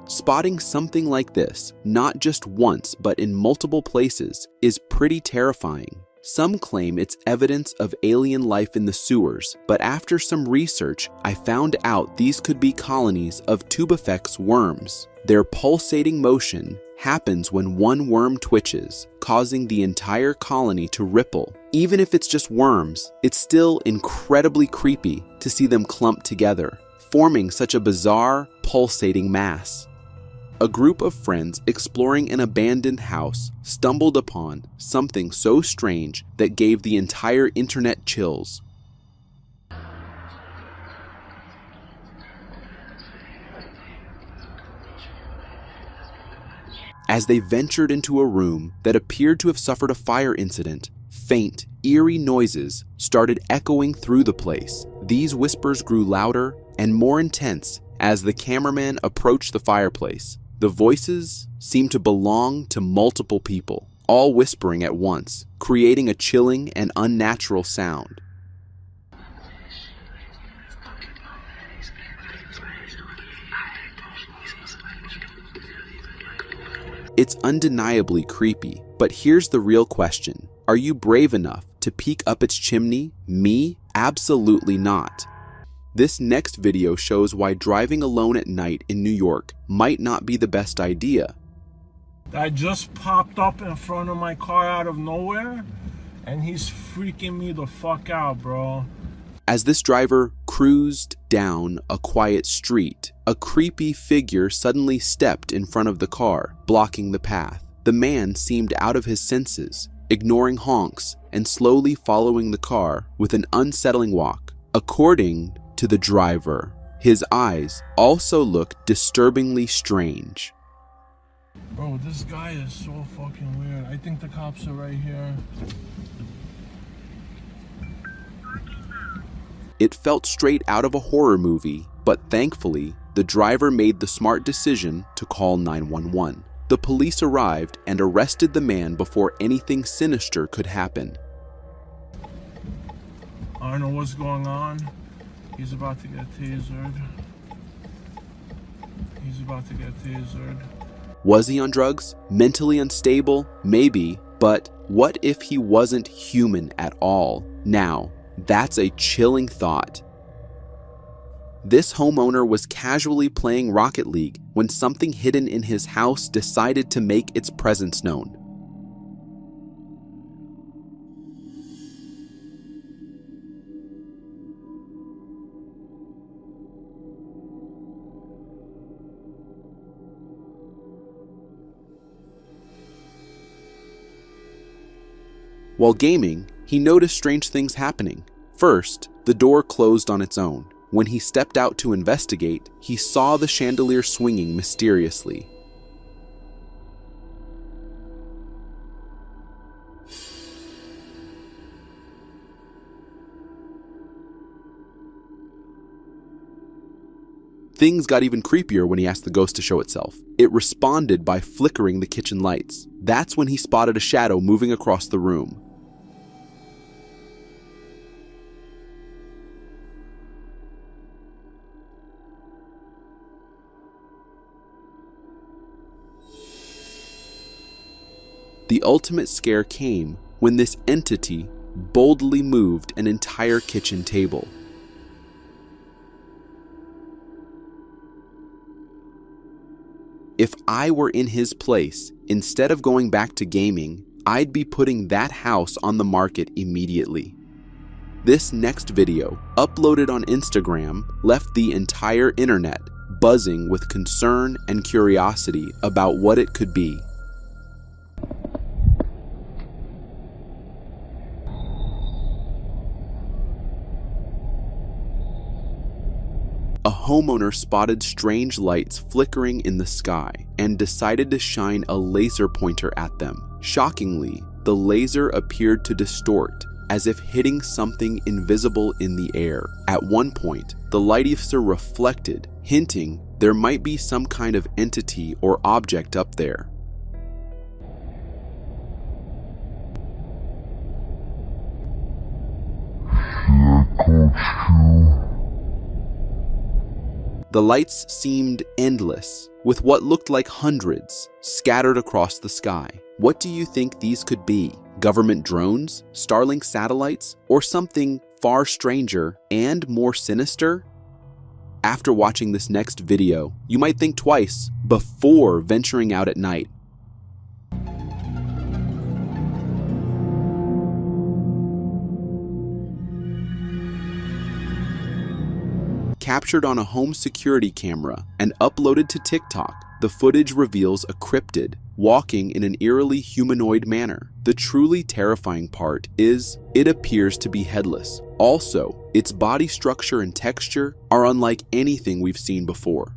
Spotting something like this, not just once but in multiple places, is pretty terrifying. Some claim it's evidence of alien life in the sewers, but after some research, I found out these could be colonies of tubifex worms. Their pulsating motion happens when one worm twitches, causing the entire colony to ripple. Even if it's just worms, it's still incredibly creepy to see them clump together, forming such a bizarre, pulsating mass. A group of friends exploring an abandoned house stumbled upon something so strange that gave the entire internet chills. As they ventured into a room that appeared to have suffered a fire incident, faint, eerie noises started echoing through the place. These whispers grew louder and more intense as the cameraman approached the fireplace. The voices seemed to belong to multiple people, all whispering at once, creating a chilling and unnatural sound. It's undeniably creepy, but here's the real question. Are you brave enough to peek up its chimney? Me? Absolutely not. This next video shows why driving alone at night in New York might not be the best idea. That just popped up in front of my car out of nowhere, and he's freaking me the fuck out, bro. As this driver cruised down a quiet street, a creepy figure suddenly stepped in front of the car, blocking the path. The man seemed out of his senses, ignoring honks and slowly following the car with an unsettling walk. According to the driver, his eyes also looked disturbingly strange. Bro, this guy is so fucking weird. I think the cops are right here. It felt straight out of a horror movie, but thankfully, the driver made the smart decision to call 911. The police arrived and arrested the man before anything sinister could happen. I don't know what's going on. He's about to get tasered. He's about to get tasered. Was he on drugs? Mentally unstable? Maybe. But what if he wasn't human at all? Now, that's a chilling thought. This homeowner was casually playing Rocket League when something hidden in his house decided to make its presence known. While gaming, he noticed strange things happening. First, the door closed on its own. When he stepped out to investigate, he saw the chandelier swinging mysteriously. Things got even creepier when he asked the ghost to show itself. It responded by flickering the kitchen lights. That's when he spotted a shadow moving across the room. The ultimate scare came when this entity boldly moved an entire kitchen table. If I were in his place, instead of going back to gaming, I'd be putting that house on the market immediately. This next video, uploaded on Instagram, left the entire internet buzzing with concern and curiosity about what it could be. A homeowner spotted strange lights flickering in the sky and decided to shine a laser pointer at them. Shockingly, the laser appeared to distort, as if hitting something invisible in the air. At one point, the lightser reflected, hinting there might be some kind of entity or object up there. The lights seemed endless, with what looked like hundreds scattered across the sky. What do you think these could be? Government drones, Starlink satellites, or something far stranger and more sinister? After watching this next video, you might think twice before venturing out at night. Captured on a home security camera and uploaded to TikTok, the footage reveals a cryptid walking in an eerily humanoid manner. The truly terrifying part is it appears to be headless. Also, its body structure and texture are unlike anything we've seen before.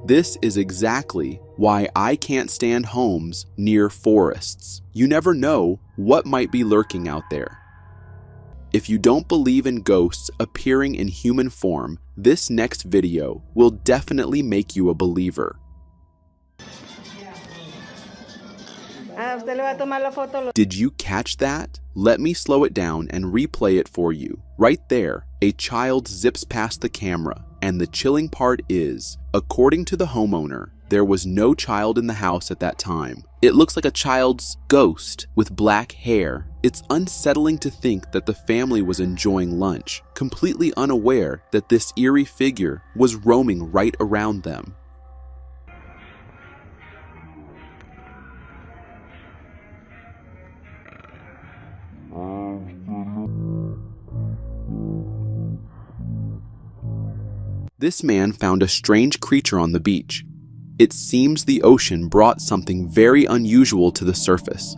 This is exactly why I can't stand homes near forests. You never know what might be lurking out there. If you don't believe in ghosts appearing in human form, this next video will definitely make you a believer. Did you catch that? Let me slow it down and replay it for you. Right there, a child zips past the camera. And the chilling part is, according to the homeowner, there was no child in the house at that time. It looks like a child's ghost with black hair. It's unsettling to think that the family was enjoying lunch, completely unaware that this eerie figure was roaming right around them. This man found a strange creature on the beach. It seems the ocean brought something very unusual to the surface.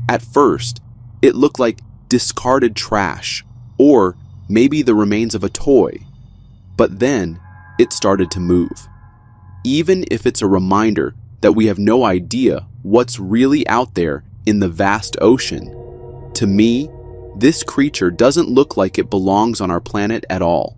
At first, it looked like discarded trash, or maybe the remains of a toy. But then, it started to move. Even if it's a reminder that we have no idea what's really out there in the vast ocean, to me, this creature doesn't look like it belongs on our planet at all.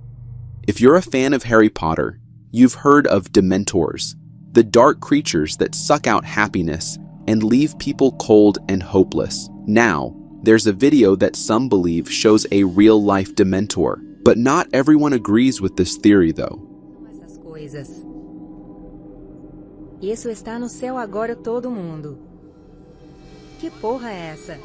If you're a fan of Harry Potter, you've heard of dementors, the dark creatures that suck out happiness and leave people cold and hopeless. Now, there's a video that some believe shows a real-life dementor, but not everyone agrees with this theory though. Essas coisas. Isso está no céu agora todo mundo. Que porra é essa?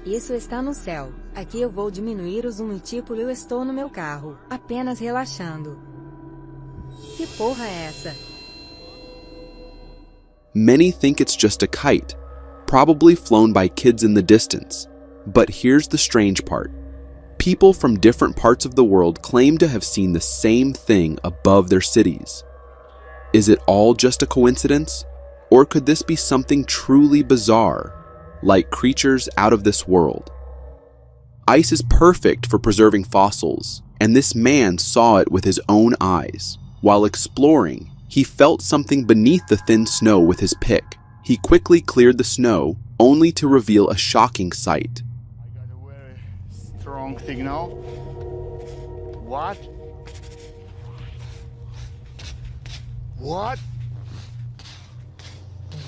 Isso está no céu. Aqui eu vou diminuir o zoom e tipo eu estou no meu carro, apenas relaxando. Que porra é essa? Many think it's just a kite, probably flown by kids in the distance. But here's the strange part. People from different parts of the world claim to have seen the same thing above their cities. Is it all just a coincidence? Or could this be something truly bizarre, like creatures out of this world? Ice is perfect for preserving fossils, and this man saw it with his own eyes. While exploring, he felt something beneath the thin snow with his pick. He quickly cleared the snow, only to reveal a shocking sight. I got a very strong signal. What? What?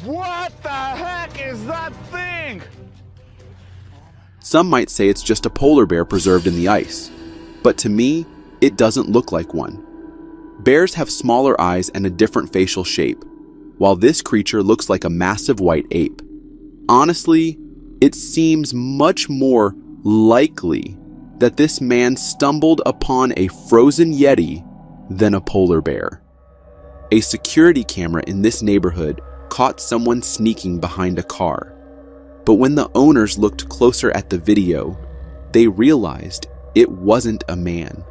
What the heck is that thing? Some might say it's just a polar bear preserved in the ice, but to me, it doesn't look like one. Bears have smaller eyes and a different facial shape, while this creature looks like a massive white ape. Honestly, it seems much more likely that this man stumbled upon a frozen Yeti than a polar bear. A security camera in this neighborhood caught someone sneaking behind a car. But when the owners looked closer at the video, they realized it wasn't a man.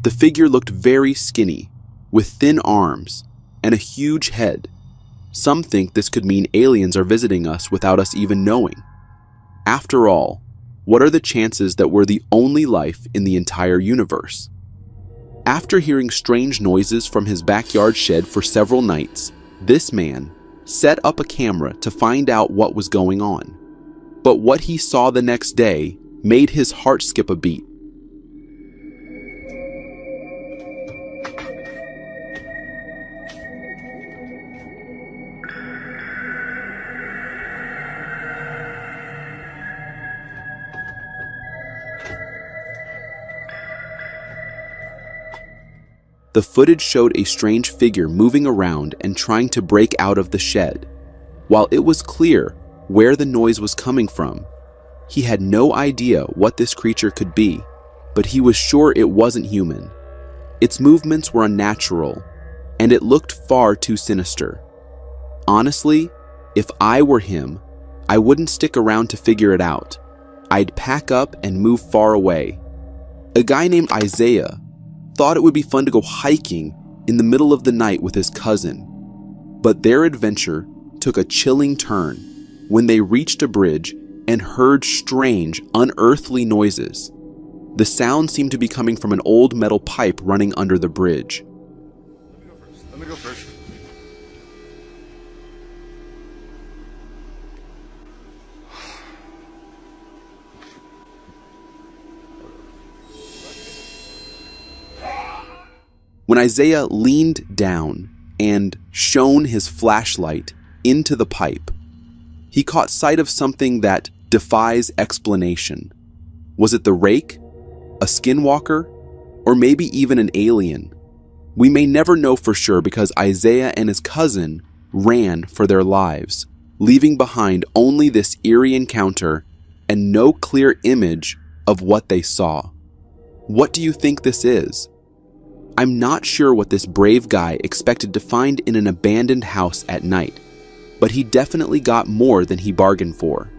The figure looked very skinny, with thin arms and a huge head. Some think this could mean aliens are visiting us without us even knowing. After all, what are the chances that we're the only life in the entire universe? After hearing strange noises from his backyard shed for several nights, this man set up a camera to find out what was going on. But what he saw the next day made his heart skip a beat. The footage showed a strange figure moving around and trying to break out of the shed. While it was clear where the noise was coming from, he had no idea what this creature could be, but he was sure it wasn't human. Its movements were unnatural, and it looked far too sinister. Honestly, if I were him, I wouldn't stick around to figure it out. I'd pack up and move far away. A guy named Isaiah thought it would be fun to go hiking in the middle of the night with his cousin. But their adventure took a chilling turn when they reached a bridge and heard strange, unearthly noises. The sound seemed to be coming from an old metal pipe running under the bridge. Let me go first. When Isaiah leaned down and shone his flashlight into the pipe, he caught sight of something that defies explanation. Was it the rake, a skinwalker, or maybe even an alien? We may never know for sure because Isaiah and his cousin ran for their lives. leaving behind only this eerie encounter and no clear image of what they saw. What do you think this is? I'm not sure what this brave guy expected to find in an abandoned house at night, but he definitely got more than he bargained for.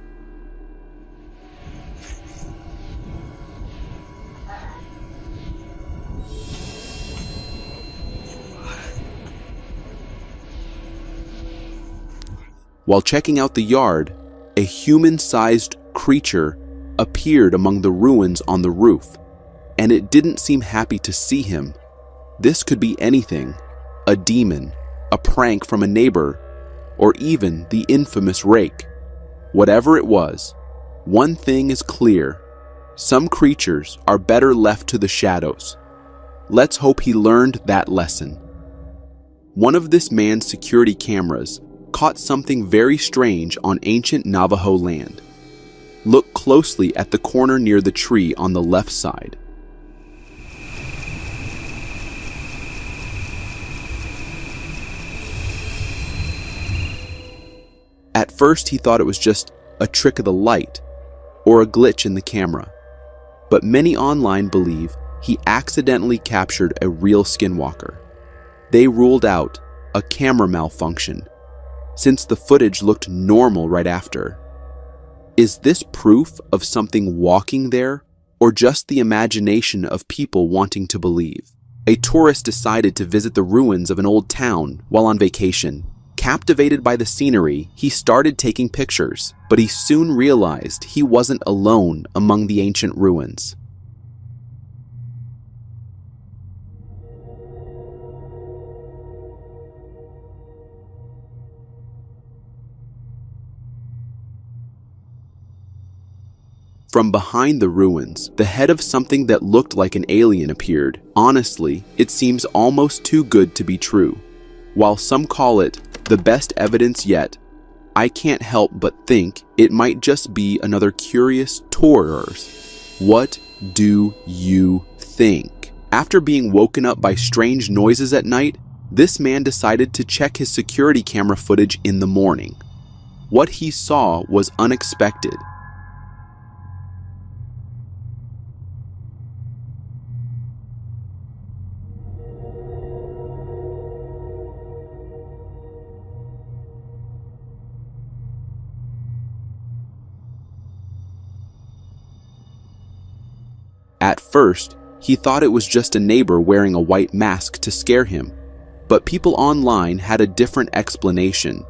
While checking out the yard, a human-sized creature appeared among the ruins on the roof, and it didn't seem happy to see him. This could be anything: a demon, a prank from a neighbor, or even the infamous rake. Whatever it was, one thing is clear: some creatures are better left to the shadows. Let's hope he learned that lesson. One of this man's security cameras caught something very strange on ancient Navajo land. Look closely at the corner near the tree on the left side. At first he thought it was just a trick of the light or a glitch in the camera, but many online believe he accidentally captured a real skinwalker. They ruled out a camera malfunction, since the footage looked normal right after. Is this proof of something walking there, or just the imagination of people wanting to believe? A tourist decided to visit the ruins of an old town while on vacation. Captivated by the scenery, he started taking pictures, but he soon realized he wasn't alone among the ancient ruins. From behind the ruins, the head of something that looked like an alien appeared. Honestly, it seems almost too good to be true. While some call it the best evidence yet, I can't help but think it might just be another curious tourers. What do you think? After being woken up by strange noises at night, this man decided to check his security camera footage in the morning. What he saw was unexpected. At first, he thought it was just a neighbor wearing a white mask to scare him, but people online had a different explanation.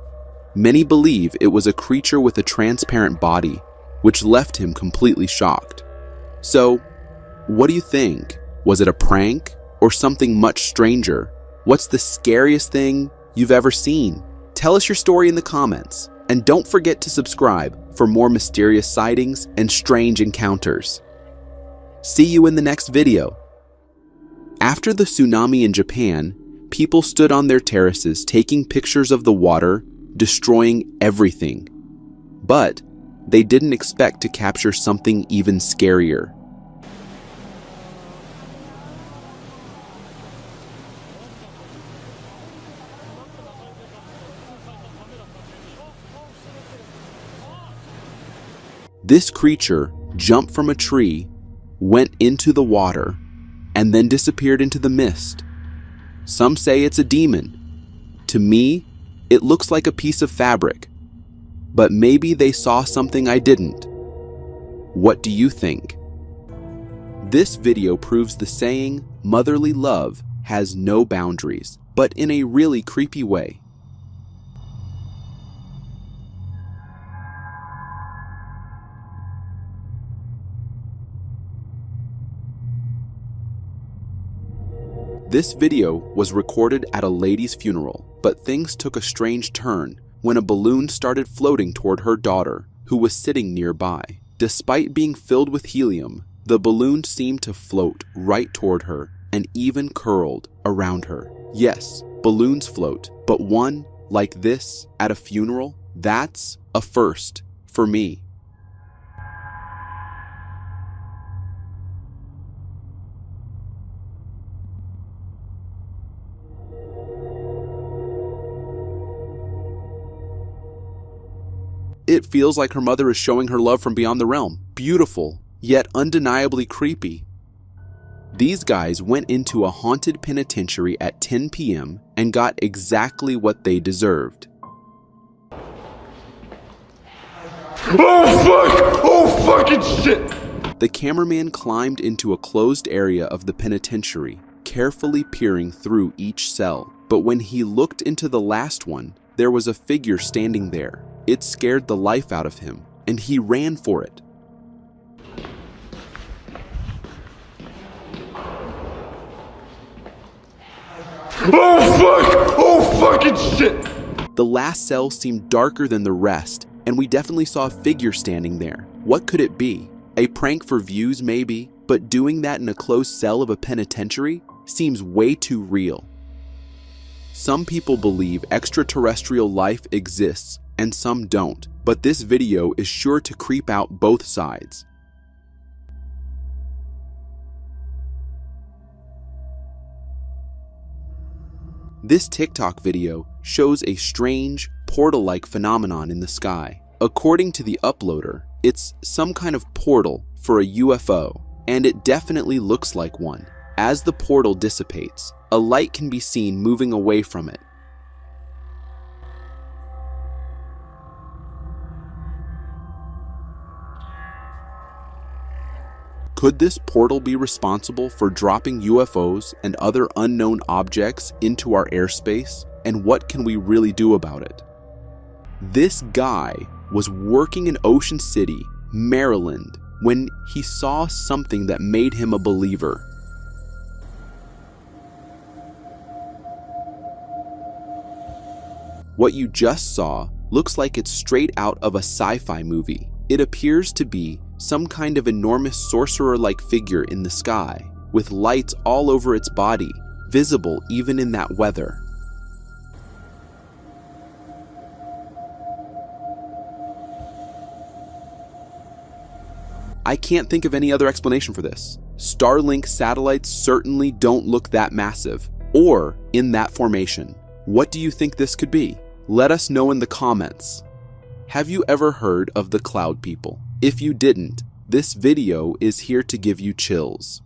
Many believe it was a creature with a transparent body, which left him completely shocked. So, what do you think? Was it a prank or something much stranger? What's the scariest thing you've ever seen? Tell us your story in the comments, and don't forget to subscribe for more mysterious sightings and strange encounters. See you in the next video. After the tsunami in Japan, people stood on their terraces taking pictures of the water, destroying everything. But they didn't expect to capture something even scarier. This creature jumped from a tree, went into the water, and then disappeared into the mist. Some say it's a demon. To me, it looks like a piece of fabric. But maybe they saw something I didn't. What do you think? This video proves the saying, motherly love has no boundaries, but in a really creepy way. This video was recorded at a lady's funeral, but things took a strange turn when a balloon started floating toward her daughter, who was sitting nearby. Despite being filled with helium, the balloon seemed to float right toward her and even curled around her. Yes, balloons float, but one like this at a funeral, that's a first for me. It feels like her mother is showing her love from beyond the realm. Beautiful, yet undeniably creepy. These guys went into a haunted penitentiary at 10 p.m. and got exactly what they deserved. Oh fuck! Oh fucking shit! The cameraman climbed into a closed area of the penitentiary, carefully peering through each cell. But when he looked into the last one, there was a figure standing there. It scared the life out of him, and he ran for it. Oh fuck! Oh fucking shit! The last cell seemed darker than the rest, and we definitely saw a figure standing there. What could it be? A prank for views maybe, but doing that in a closed cell of a penitentiary seems way too real. Some people believe extraterrestrial life exists and some don't, but this video is sure to creep out both sides. This TikTok video shows a strange, portal-like phenomenon in the sky. According to the uploader, it's some kind of portal for a UFO, and it definitely looks like one. As the portal dissipates, a light can be seen moving away from it. Could this portal be responsible for dropping UFOs and other unknown objects into our airspace? And what can we really do about it? This guy was working in Ocean City, Maryland, when he saw something that made him a believer. What you just saw looks like it's straight out of a sci-fi movie. It appears to be some kind of enormous sorcerer-like figure in the sky, with lights all over its body, visible even in that weather. I can't think of any other explanation for this. Starlink satellites certainly don't look that massive, or in that formation. What do you think this could be? Let us know in the comments. Have you ever heard of the cloud people? If you didn't, this video is here to give you chills.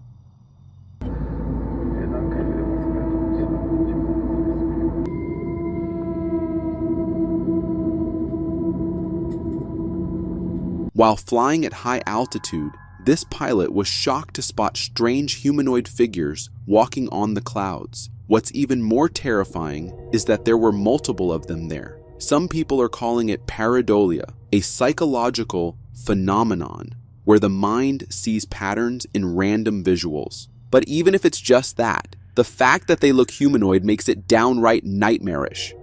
While flying at high altitude, this pilot was shocked to spot strange humanoid figures walking on the clouds. What's even more terrifying is that there were multiple of them there. Some people are calling it pareidolia, a psychological phenomenon where the mind sees patterns in random visuals. But even if it's just that, the fact that they look humanoid makes it downright nightmarish.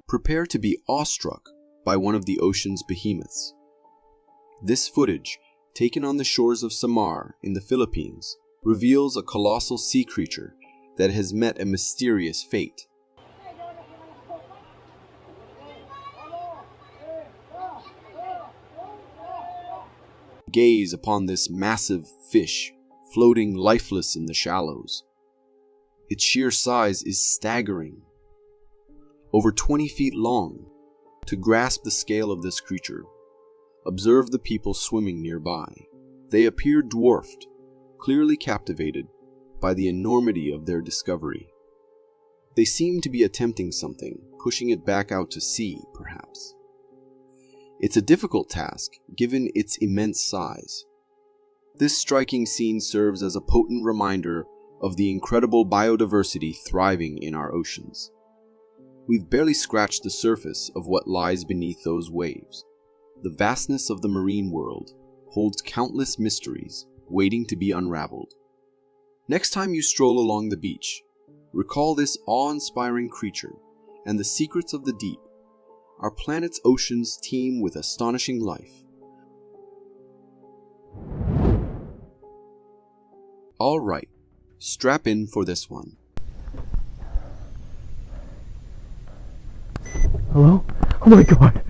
Prepare to be awestruck by one of the ocean's behemoths. This footage, taken on the shores of Samar in the Philippines, reveals a colossal sea creature that has met a mysterious fate. Gaze upon this massive fish floating lifeless in the shallows. Its sheer size is staggering. Over 20 feet long. To grasp the scale of this creature, observe the people swimming nearby. They appear dwarfed, clearly captivated by the enormity of their discovery. They seem to be attempting something, pushing it back out to sea, perhaps. It's a difficult task, given its immense size. This striking scene serves as a potent reminder of the incredible biodiversity thriving in our oceans. We've barely scratched the surface of what lies beneath those waves. The vastness of the marine world holds countless mysteries waiting to be unraveled. Next time you stroll along the beach, recall this awe-inspiring creature and the secrets of the deep. Our planet's oceans teem with astonishing life. All right, strap in for this one. Hello? Oh my god.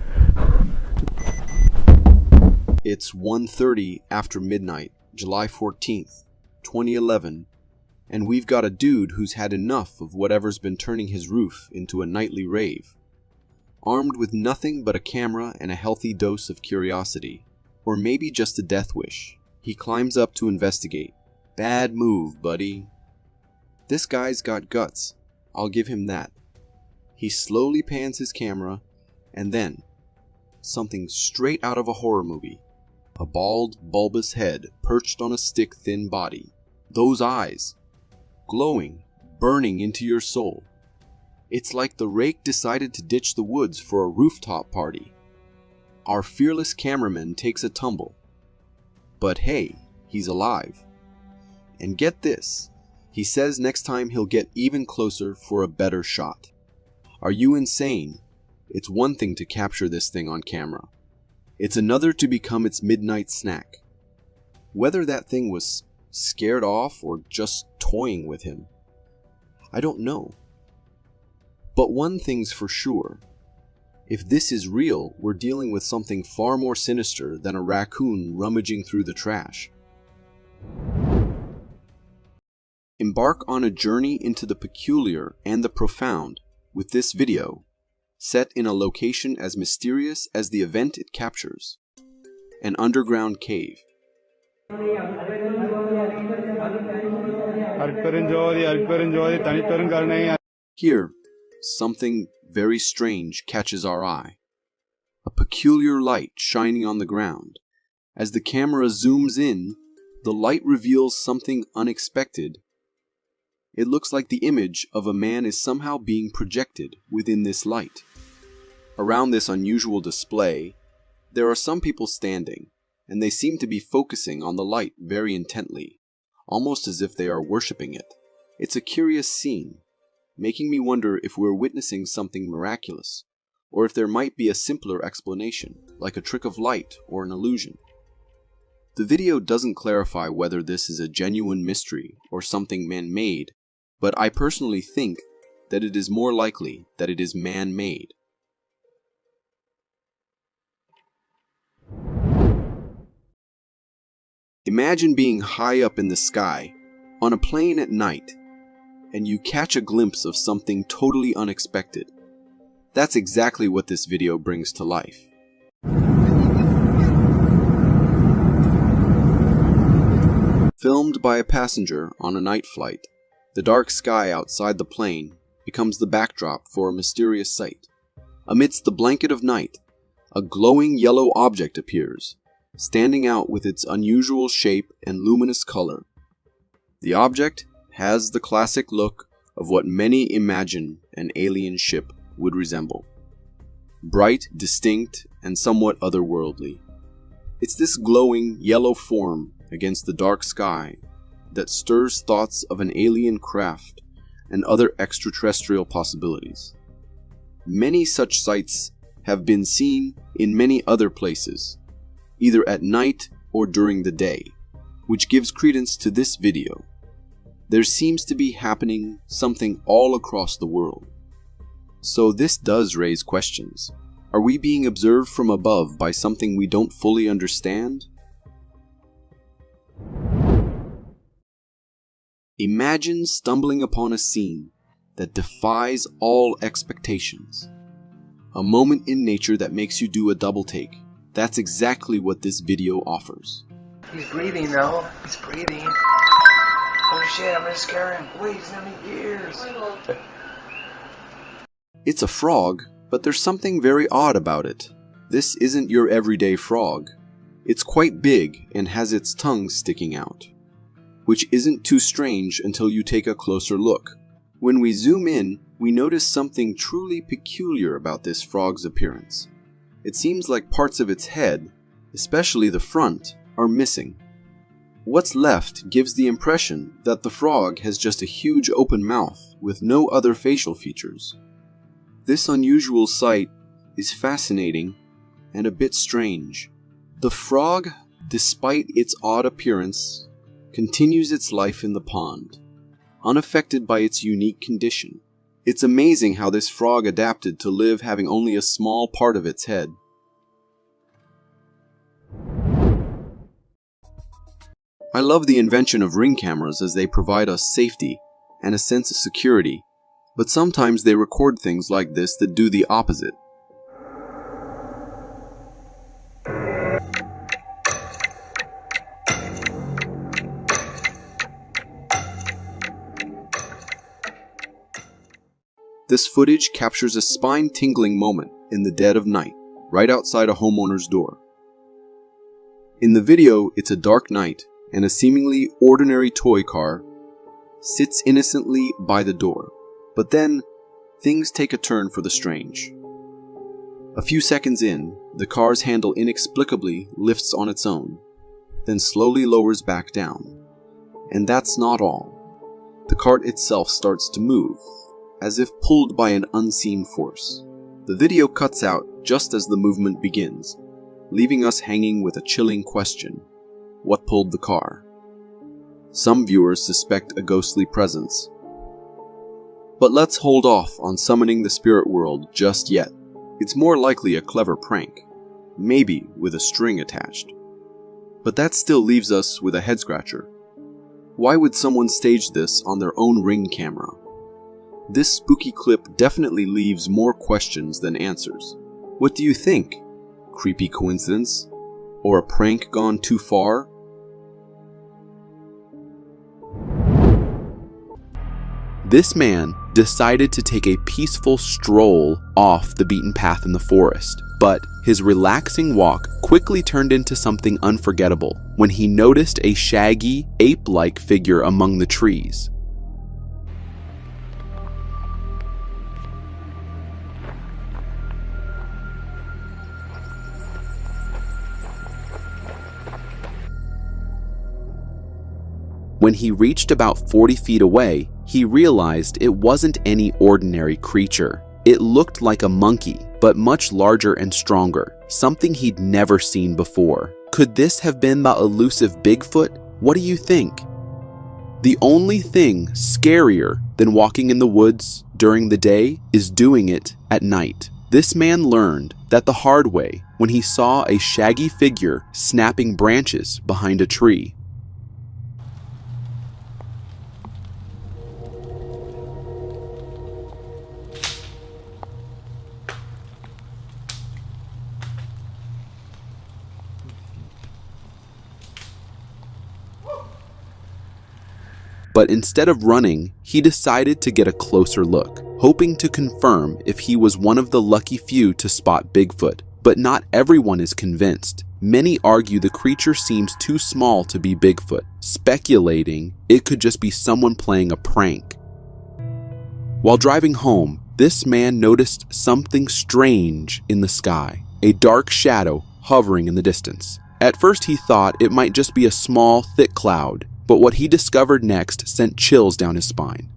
It's 1:30 after midnight, July 14th, 2011, and we've got a dude who's had enough of whatever's been turning his roof into a nightly rave. armed with nothing but a camera and a healthy dose of curiosity, or maybe just a death wish. He climbs up to investigate. Bad move, buddy. This guy's got guts. I'll give him that. He slowly pans his camera, and then something straight out of a horror movie. A bald, bulbous head perched on a stick-thin body. Those eyes, glowing, burning into your soul. It's like the rake decided to ditch the woods for a rooftop party. Our fearless cameraman takes a tumble. But hey, he's alive. And get this, he says next time he'll get even closer for a better shot. Are you insane? It's one thing to capture this thing on camera. It's another to become its midnight snack. Whether that thing was scared off or just toying with him, I don't know. But one thing's for sure. If this is real, we're dealing with something far more sinister than a raccoon rummaging through the trash. Embark on a journey into the peculiar and the profound with this video, set in a location as mysterious as the event it captures, an underground cave. Here, something very strange catches our eye. A peculiar light shining on the ground. As the camera zooms in, the light reveals something unexpected. It looks like the image of a man is somehow being projected within this light. Around this unusual display, there are some people standing, and they seem to be focusing on the light very intently, almost as if they are worshipping it. It's a curious scene, making me wonder if we're witnessing something miraculous, or if there might be a simpler explanation, like a trick of light or an illusion. The video doesn't clarify whether this is a genuine mystery or something man-made, but I personally think that it is more likely that it is man-made. Imagine being high up in the sky, on a plane at night, and you catch a glimpse of something totally unexpected. That's exactly what this video brings to life. Filmed by a passenger on a night flight, the dark sky outside the plane becomes the backdrop for a mysterious sight. Amidst the blanket of night, a glowing yellow object appears, standing out with its unusual shape and luminous color. The object has the classic look of what many imagine an alien ship would resemble. Bright, distinct, and somewhat otherworldly. It's this glowing yellow form against the dark sky that stirs thoughts of an alien craft and other extraterrestrial possibilities. Many such sights have been seen in many other places, either at night or during the day, which gives credence to this video. There seems to be happening something all across the world. So this does raise questions. Are we being observed from above by something we don't fully understand? Imagine stumbling upon a scene that defies all expectations. A moment in nature that makes you do a double take. That's exactly what this video offers. He's breathing though. He's breathing. Oh shit, I'm gonna scare him. Wait, he's gonna be ears. It's a frog, but there's something very odd about it. This isn't your everyday frog. It's quite big and has its tongue sticking out, which isn't too strange until you take a closer look. When we zoom in, we notice something truly peculiar about this frog's appearance. It seems like parts of its head, especially the front, are missing. What's left gives the impression that the frog has just a huge open mouth with no other facial features. This unusual sight is fascinating and a bit strange. The frog, despite its odd appearance, continues its life in the pond, unaffected by its unique condition. It's amazing how this frog adapted to live having only a small part of its head. I love the invention of ring cameras as they provide us safety and a sense of security, but sometimes they record things like this that do the opposite. This footage captures a spine-tingling moment in the dead of night, right outside a homeowner's door. In the video, it's a dark night, and a seemingly ordinary toy car sits innocently by the door. But then, things take a turn for the strange. A few seconds in, the car's handle inexplicably lifts on its own, then slowly lowers back down. And that's not all. The cart itself starts to move, as if pulled by an unseen force. The video cuts out just as the movement begins, leaving us hanging with a chilling question. What pulled the car? Some viewers suspect a ghostly presence. But let's hold off on summoning the spirit world just yet. It's more likely a clever prank, maybe with a string attached. But that still leaves us with a head-scratcher. Why would someone stage this on their own Ring camera? This spooky clip definitely leaves more questions than answers. What do you think? Creepy coincidence? Or a prank gone too far? This man decided to take a peaceful stroll off the beaten path in the forest, but his relaxing walk quickly turned into something unforgettable when he noticed a shaggy, ape-like figure among the trees. When he reached about 40 feet away, he realized it wasn't any ordinary creature. It looked like a monkey, but much larger and stronger, something he'd never seen before. Could this have been the elusive Bigfoot? What do you think? The only thing scarier than walking in the woods during the day is doing it at night. This man learned that the hard way when he saw a shaggy figure snapping branches behind a tree. But instead of running, he decided to get a closer look, hoping to confirm if he was one of the lucky few to spot Bigfoot. But not everyone is convinced. Many argue the creature seems too small to be Bigfoot, speculating it could just be someone playing a prank. While driving home, this man noticed something strange in the sky, a dark shadow hovering in the distance. At first he thought it might just be a small, thick cloud, but what he discovered next sent chills down his spine.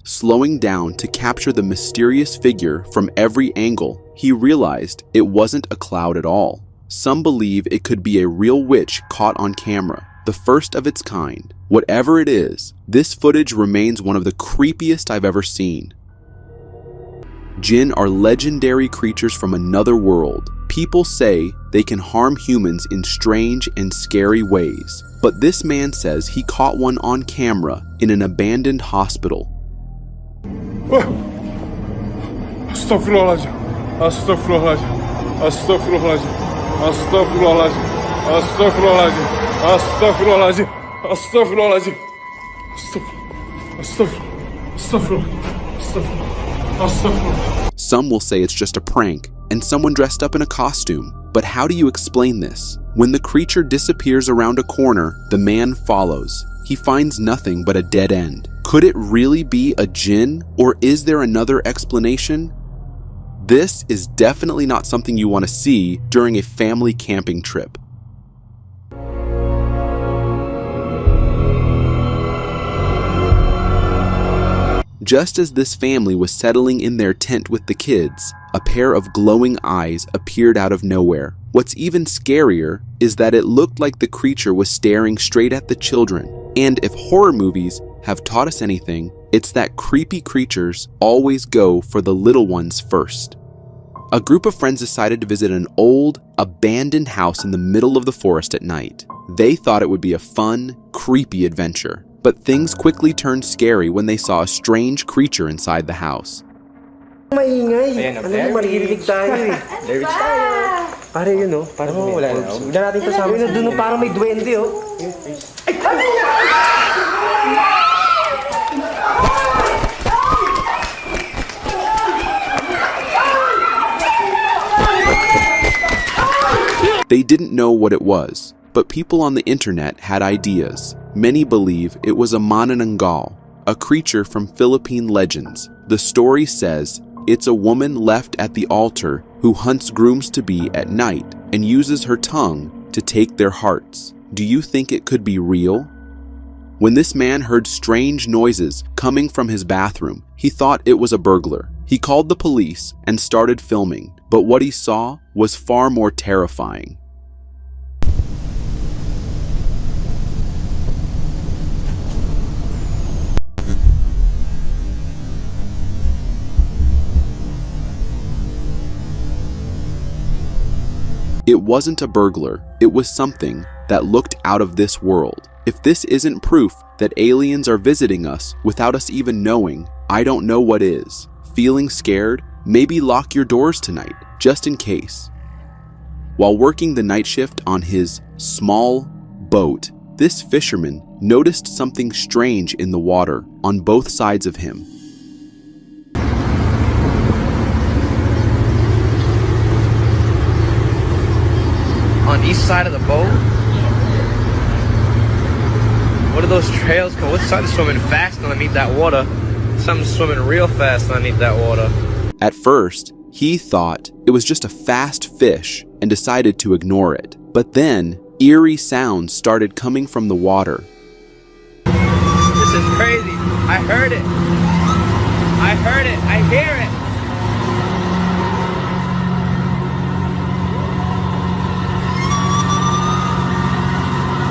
Slowing down to capture the mysterious figure from every angle, he realized it wasn't a cloud at all. Some believe it could be a real witch caught on camera, the first of its kind. Whatever it is, this footage remains one of the creepiest I've ever seen. Jinn are legendary creatures from another world. People say they can harm humans in strange and scary ways, but this man says he caught one on camera in an abandoned hospital. Some will say it's just a prank and someone dressed up in a costume. But how do you explain this? When the creature disappears around a corner, the man follows. He finds nothing but a dead end. Could it really be a jinn, or is there another explanation? This is definitely not something you want to see during a family camping trip. Just as this family was settling in their tent with the kids, a pair of glowing eyes appeared out of nowhere. What's even scarier is that it looked like the creature was staring straight at the children. And if horror movies have taught us anything, it's that creepy creatures always go for the little ones first. A group of friends decided to visit an old, abandoned house in the middle of the forest at night. They thought it would be a fun, creepy adventure. But things quickly turned scary when they saw a strange creature inside the house. Maingay. Ano mo, maririnig tayo eh. Lyrics tayo. Pare yun oh. Pare wala na. Huwag na natin kasama. Yun doon parang may duwende oh. They didn't know what it was, but people on the internet had ideas. Many believe it was a manananggal, a creature from Philippine legends. The story says it's a woman left at the altar who hunts grooms-to-be at night and uses her tongue to take their hearts. Do you think it could be real? When this man heard strange noises coming from his bathroom, he thought it was a burglar. He called the police and started filming, but what he saw was far more terrifying. It wasn't a burglar, it was something that looked out of this world. If this isn't proof that aliens are visiting us without us even knowing, I don't know what is. Feeling scared? Maybe lock your doors tonight, just in case. While working the night shift on his small boat, this fisherman noticed something strange in the water on both sides of him. On each side of the boat? What are those trails called? What's something swimming fast underneath that water? Something swimming real fast underneath that water. At first, he thought it was just a fast fish and decided to ignore it. But then, eerie sounds started coming from the water. This is crazy. I heard it. I heard it. I hear it.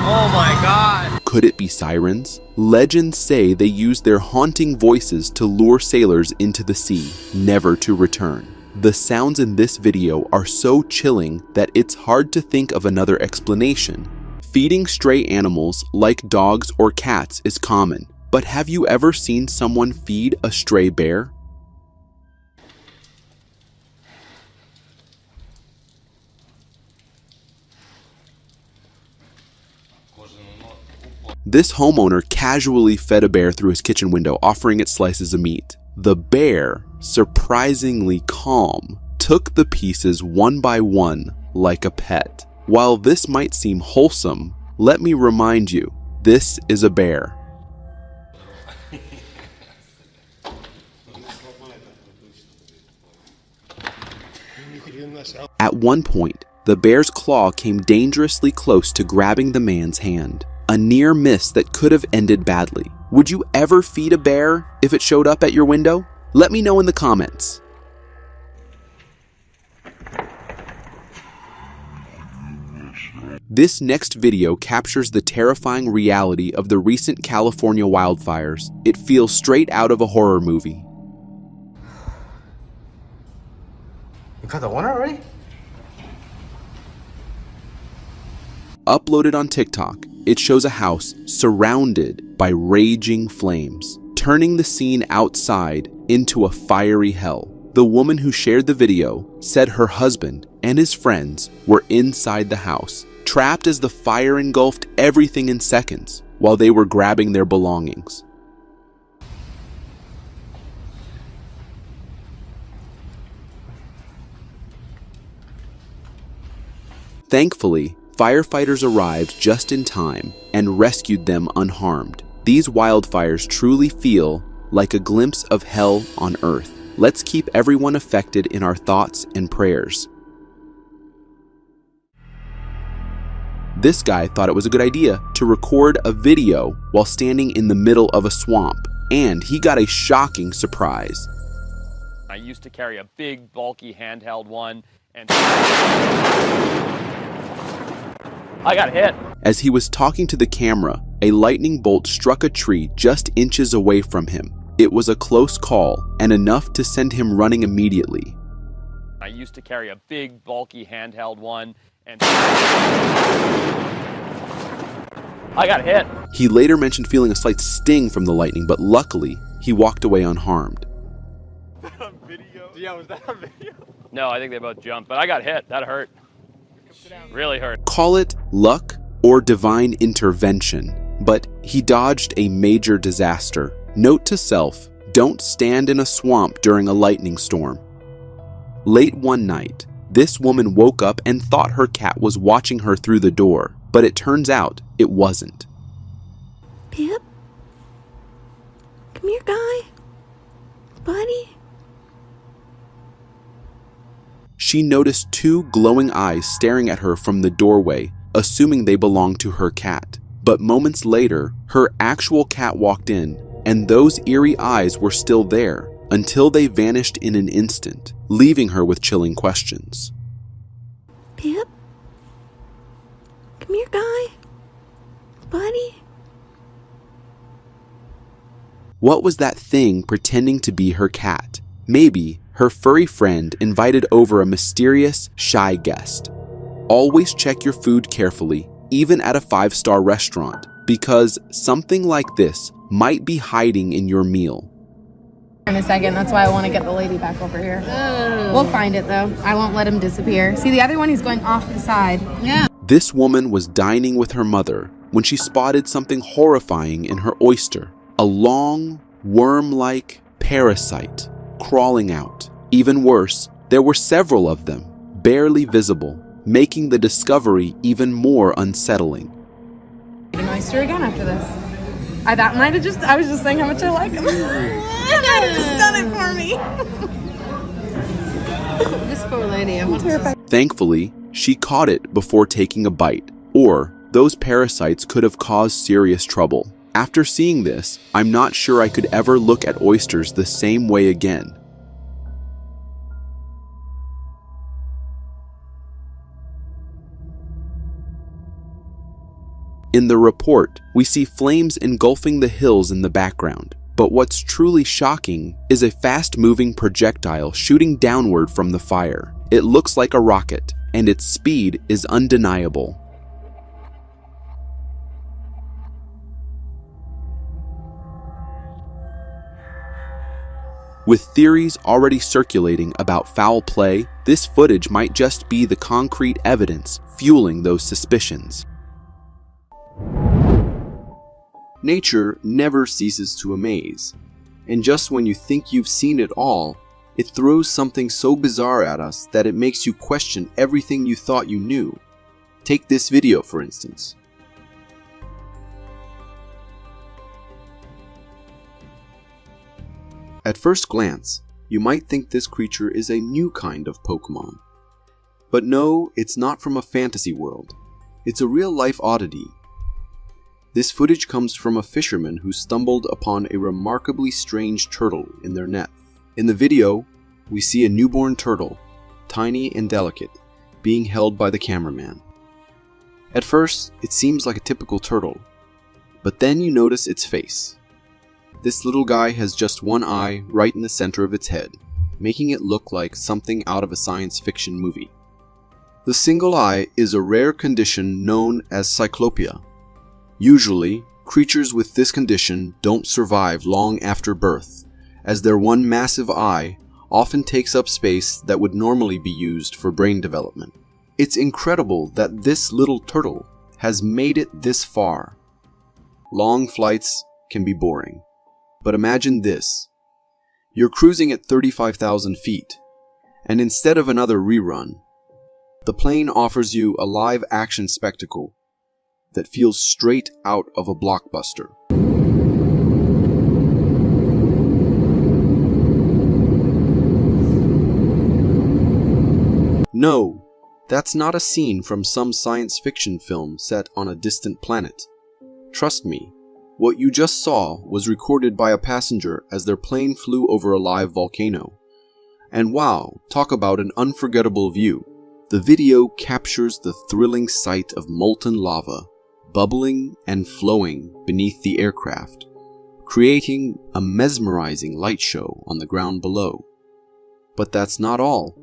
Oh my God. Could it be sirens? Legends say they use their haunting voices to lure sailors into the sea, never to return. The sounds in this video are so chilling that it's hard to think of another explanation. Feeding stray animals like dogs or cats is common, but have you ever seen someone feed a stray bear? This homeowner casually fed a bear through his kitchen window, offering it slices of meat. The bear, surprisingly calm, took the pieces one by one like a pet. While this might seem wholesome, let me remind you, this is a bear. At one point, the bear's claw came dangerously close to grabbing the man's hand. A near miss that could have ended badly. Would you ever feed a bear if it showed up at your window? Let me know in the comments. This next video captures the terrifying reality of the recent California wildfires. It feels straight out of a horror movie. You got the one already? Uploaded on TikTok, it shows a house surrounded by raging flames, turning the scene outside into a fiery hell. The woman who shared the video said her husband and his friends were inside the house, trapped as the fire engulfed everything in seconds while they were grabbing their belongings. Thankfully, firefighters arrived just in time and rescued them unharmed. These wildfires truly feel like a glimpse of hell on earth. Let's keep everyone affected in our thoughts and prayers. This guy thought it was a good idea to record a video while standing in the middle of a swamp, and he got a shocking surprise. I used to carry a big, bulky handheld one, and I got hit. As he was talking to the camera, a lightning bolt struck a tree just inches away from him. It was a close call and enough to send him running immediately. I used to carry a big, bulky handheld one, and I got hit. He later mentioned feeling a slight sting from the lightning, but luckily, he walked away unharmed. Yeah, was that on video? No, I think they both jumped, but I got hit. That hurt. Really hurt. Call it luck or divine intervention, but he dodged a major disaster. Note to self, don't stand in a swamp during a lightning storm. Late one night, this woman woke up and thought her cat was watching her through the door, but it turns out it wasn't. Pip? Come here, guy. Buddy? She noticed two glowing eyes staring at her from the doorway, assuming they belonged to her cat. But moments later, her actual cat walked in, and those eerie eyes were still there until they vanished in an instant, leaving her with chilling questions. Pip? Come here, guy. Buddy? What was that thing pretending to be her cat? Maybe her furry friend invited over a mysterious, shy guest. Always check your food carefully, even at a 5-star restaurant, because something like this might be hiding in your meal. In a second, that's why I want to get the lady back over here. We'll find it though. I won't let him disappear. See, the other one, he's going off to the side. Yeah. This woman was dining with her mother when she spotted something horrifying in her oyster. A long, worm-like parasite crawling out. Even worse, there were several of them, barely visible, making the discovery even more unsettling. Eat an oyster again after this. I was just saying how much I like him. You might have just done it for me. This poor lady, I'm terrified. Thankfully, she caught it before taking a bite, or those parasites could have caused serious trouble. After seeing this, I'm not sure I could ever look at oysters the same way again. In the report, we see flames engulfing the hills in the background. But what's truly shocking is a fast-moving projectile shooting downward from the fire. It looks like a rocket, and its speed is undeniable. With theories already circulating about foul play, this footage might just be the concrete evidence fueling those suspicions. Nature never ceases to amaze, and just when you think you've seen it all, it throws something so bizarre at us that it makes you question everything you thought you knew. Take this video, for instance. At first glance, you might think this creature is a new kind of Pokemon. But no, it's not from a fantasy world. It's a real-life oddity. This footage comes from a fisherman who stumbled upon a remarkably strange turtle in their net. In the video, we see a newborn turtle, tiny and delicate, being held by the cameraman. At first, it seems like a typical turtle, but then you notice its face. This little guy has just one eye right in the center of its head, making it look like something out of a science fiction movie. The single eye is a rare condition known as cyclopia. Usually, creatures with this condition don't survive long after birth, as their one massive eye often takes up space that would normally be used for brain development. It's incredible that this little turtle has made it this far. Long flights can be boring, but imagine this. You're cruising at 35,000 feet, and instead of another rerun, the plane offers you a live action spectacle that feels straight out of a blockbuster. No, that's not a scene from some science fiction film set on a distant planet. Trust me, what you just saw was recorded by a passenger as their plane flew over a live volcano. And wow, talk about an unforgettable view. The video captures the thrilling sight of molten lava bubbling and flowing beneath the aircraft, creating a mesmerizing light show on the ground below. But that's not all.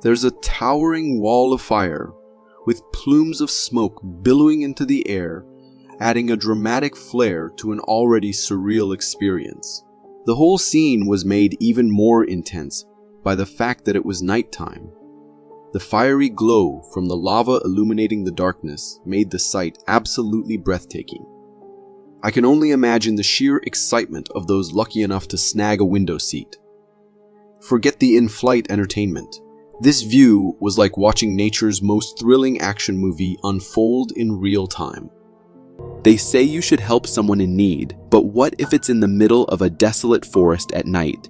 There's a towering wall of fire with plumes of smoke billowing into the air, adding a dramatic flair to an already surreal experience. The whole scene was made even more intense by the fact that it was nighttime. The fiery glow from the lava illuminating the darkness made the sight absolutely breathtaking. I can only imagine the sheer excitement of those lucky enough to snag a window seat. Forget the in-flight entertainment. This view was like watching nature's most thrilling action movie unfold in real time. They say you should help someone in need, but what if it's in the middle of a desolate forest at night?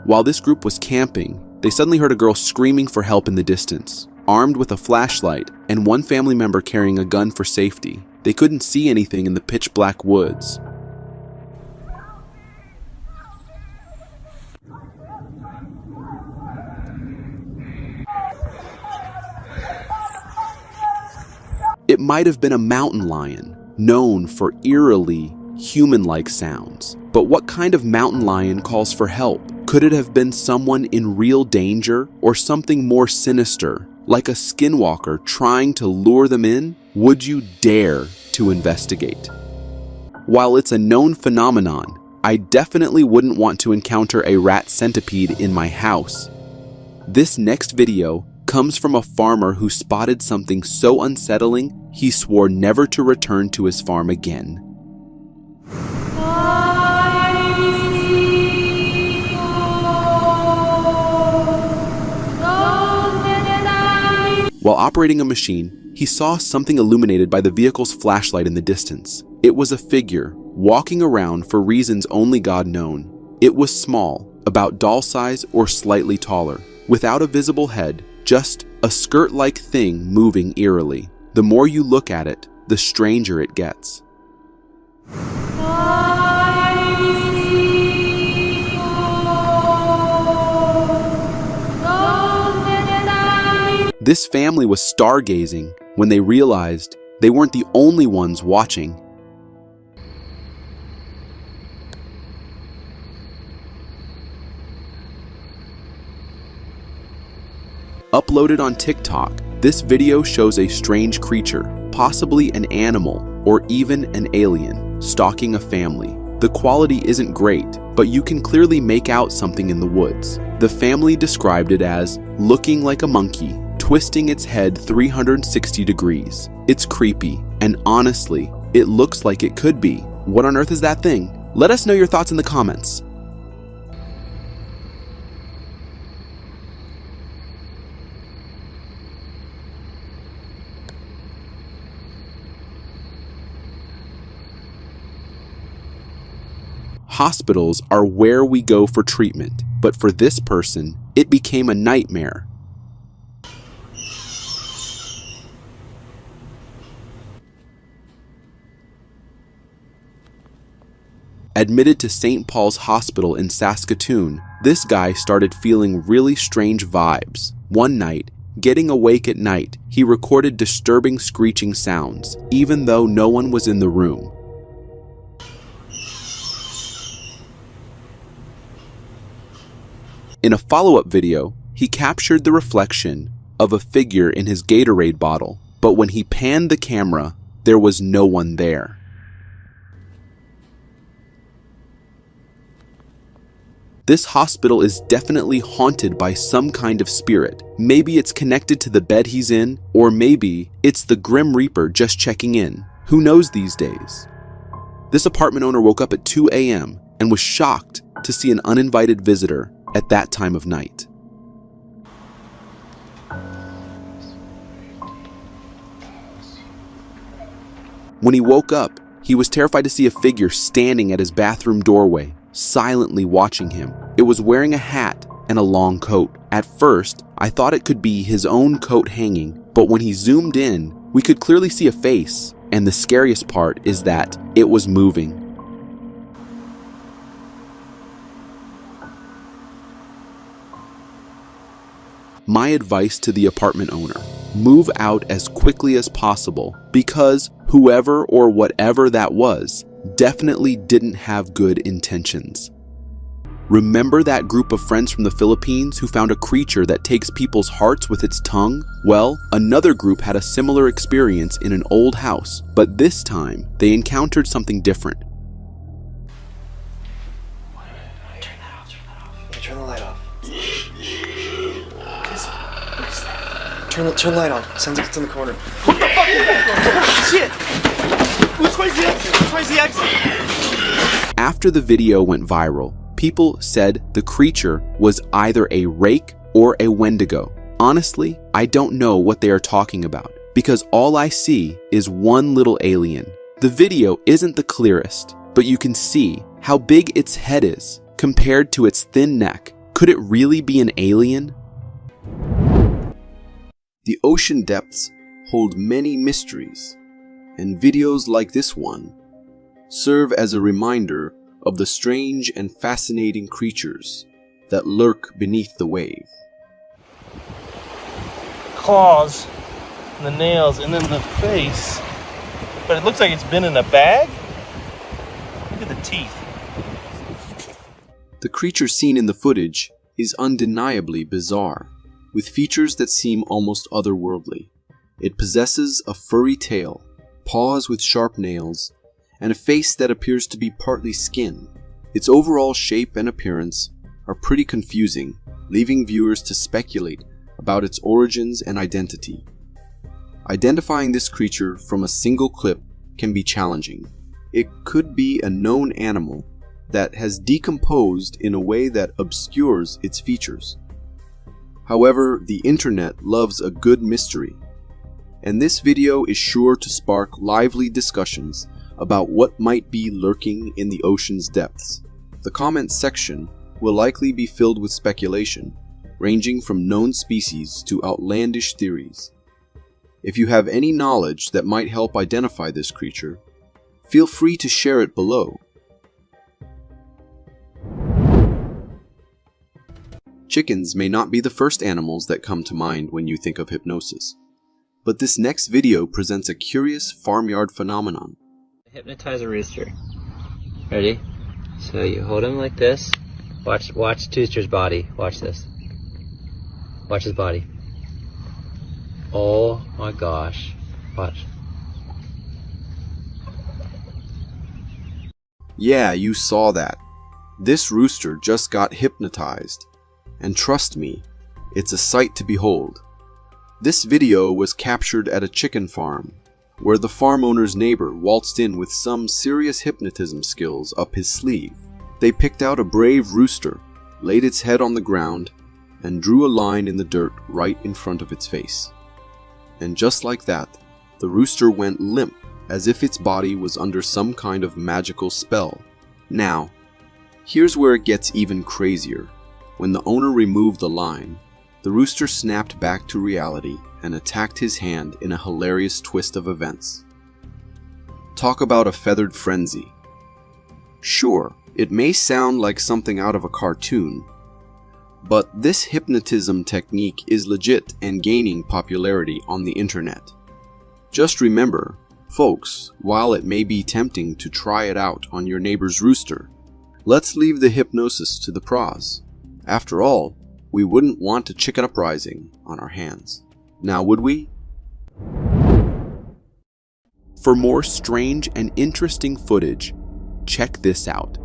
While this group was camping, they suddenly heard a girl screaming for help in the distance, armed with a flashlight and one family member carrying a gun for safety. They couldn't see anything in the pitch black woods. It might have been a mountain lion, known for eerily human-like sounds. But what kind of mountain lion calls for help? Could it have been someone in real danger, or something more sinister, like a skinwalker trying to lure them in? Would you dare to investigate? While it's a known phenomenon, I definitely wouldn't want to encounter a rat centipede in my house. This next video comes from a farmer who spotted something so unsettling, he swore never to return to his farm again. While operating a machine, he saw something illuminated by the vehicle's flashlight in the distance. It was a figure, walking around for reasons only God known. It was small, about doll size or slightly taller, without a visible head, just a skirt-like thing moving eerily. The more you look at it, the stranger it gets. This family was stargazing when they realized they weren't the only ones watching. Uploaded on TikTok, this video shows a strange creature, possibly an animal or even an alien, stalking a family. The quality isn't great, but you can clearly make out something in the woods. The family described it as looking like a monkey, twisting its head 360 degrees. It's creepy, and honestly, it looks like it could be. What on earth is that thing? Let us know your thoughts in the comments. Hospitals are where we go for treatment, but for this person, it became a nightmare. Admitted to St. Paul's Hospital in Saskatoon, this guy started feeling really strange vibes. One night, getting awake at night, he recorded disturbing screeching sounds, even though no one was in the room. In a follow-up video, he captured the reflection of a figure in his Gatorade bottle, but when he panned the camera, there was no one there. This hospital is definitely haunted by some kind of spirit. Maybe it's connected to the bed he's in, or maybe it's the Grim Reaper just checking in. Who knows these days? This apartment owner woke up at 2 a.m. and was shocked to see an uninvited visitor at that time of night. When he woke up, he was terrified to see a figure standing at his bathroom doorway, silently watching him. It was wearing a hat and a long coat. At first, I thought it could be his own coat hanging, but when he zoomed in, we could clearly see a face, and the scariest part is that it was moving. My advice to the apartment owner: move out as quickly as possible, because whoever or whatever that was definitely didn't have good intentions. Remember that group of friends from the Philippines who found a creature that takes people's hearts with its tongue? Well, another group had a similar experience in an old house, but this time they encountered something different. Turn the light off. Turn the light on. Sounds like it's in the corner. What the fuck is that? Shit! Which way's the exit? Which way's the exit? After the video went viral, people said the creature was either a rake or a wendigo. Honestly, I don't know what they are talking about, because all I see is one little alien. The video isn't the clearest, but you can see how big its head is compared to its thin neck. Could it really be an alien? The ocean depths hold many mysteries, and videos like this one serve as a reminder of the strange and fascinating creatures that lurk beneath the wave. Claws, and the nails, and then the face. But it looks like it's been in a bag. Look at the teeth. The creature seen in the footage is undeniably bizarre, with features that seem almost otherworldly. It possesses a furry tail, paws with sharp nails, and a face that appears to be partly skin. Its overall shape and appearance are pretty confusing, leaving viewers to speculate about its origins and identity. Identifying this creature from a single clip can be challenging. It could be a known animal that has decomposed in a way that obscures its features. However, the internet loves a good mystery, and this video is sure to spark lively discussions about what might be lurking in the ocean's depths. The comments section will likely be filled with speculation, ranging from known species to outlandish theories. If you have any knowledge that might help identify this creature, feel free to share it below. Chickens may not be the first animals that come to mind when you think of hypnosis, but this next video presents a curious farmyard phenomenon. Hypnotize a rooster. Ready? So you hold him like this. Watch Tooster's body. Watch this. Watch his body. Oh my gosh. Watch. Yeah, you saw that. This rooster just got hypnotized. And trust me, it's a sight to behold. This video was captured at a chicken farm, where the farm owner's neighbor waltzed in with some serious hypnotism skills up his sleeve. They picked out a brave rooster, laid its head on the ground, and drew a line in the dirt right in front of its face. And just like that, the rooster went limp, as if its body was under some kind of magical spell. Now, here's where it gets even crazier. When the owner removed the line, the rooster snapped back to reality and attacked his hand in a hilarious twist of events. Talk about a feathered frenzy. Sure, it may sound like something out of a cartoon, but this hypnotism technique is legit and gaining popularity on the internet. Just remember, folks, while it may be tempting to try it out on your neighbor's rooster, let's leave the hypnosis to the pros. After all, we wouldn't want a chicken uprising on our hands. Now would we? For more strange and interesting footage, check this out.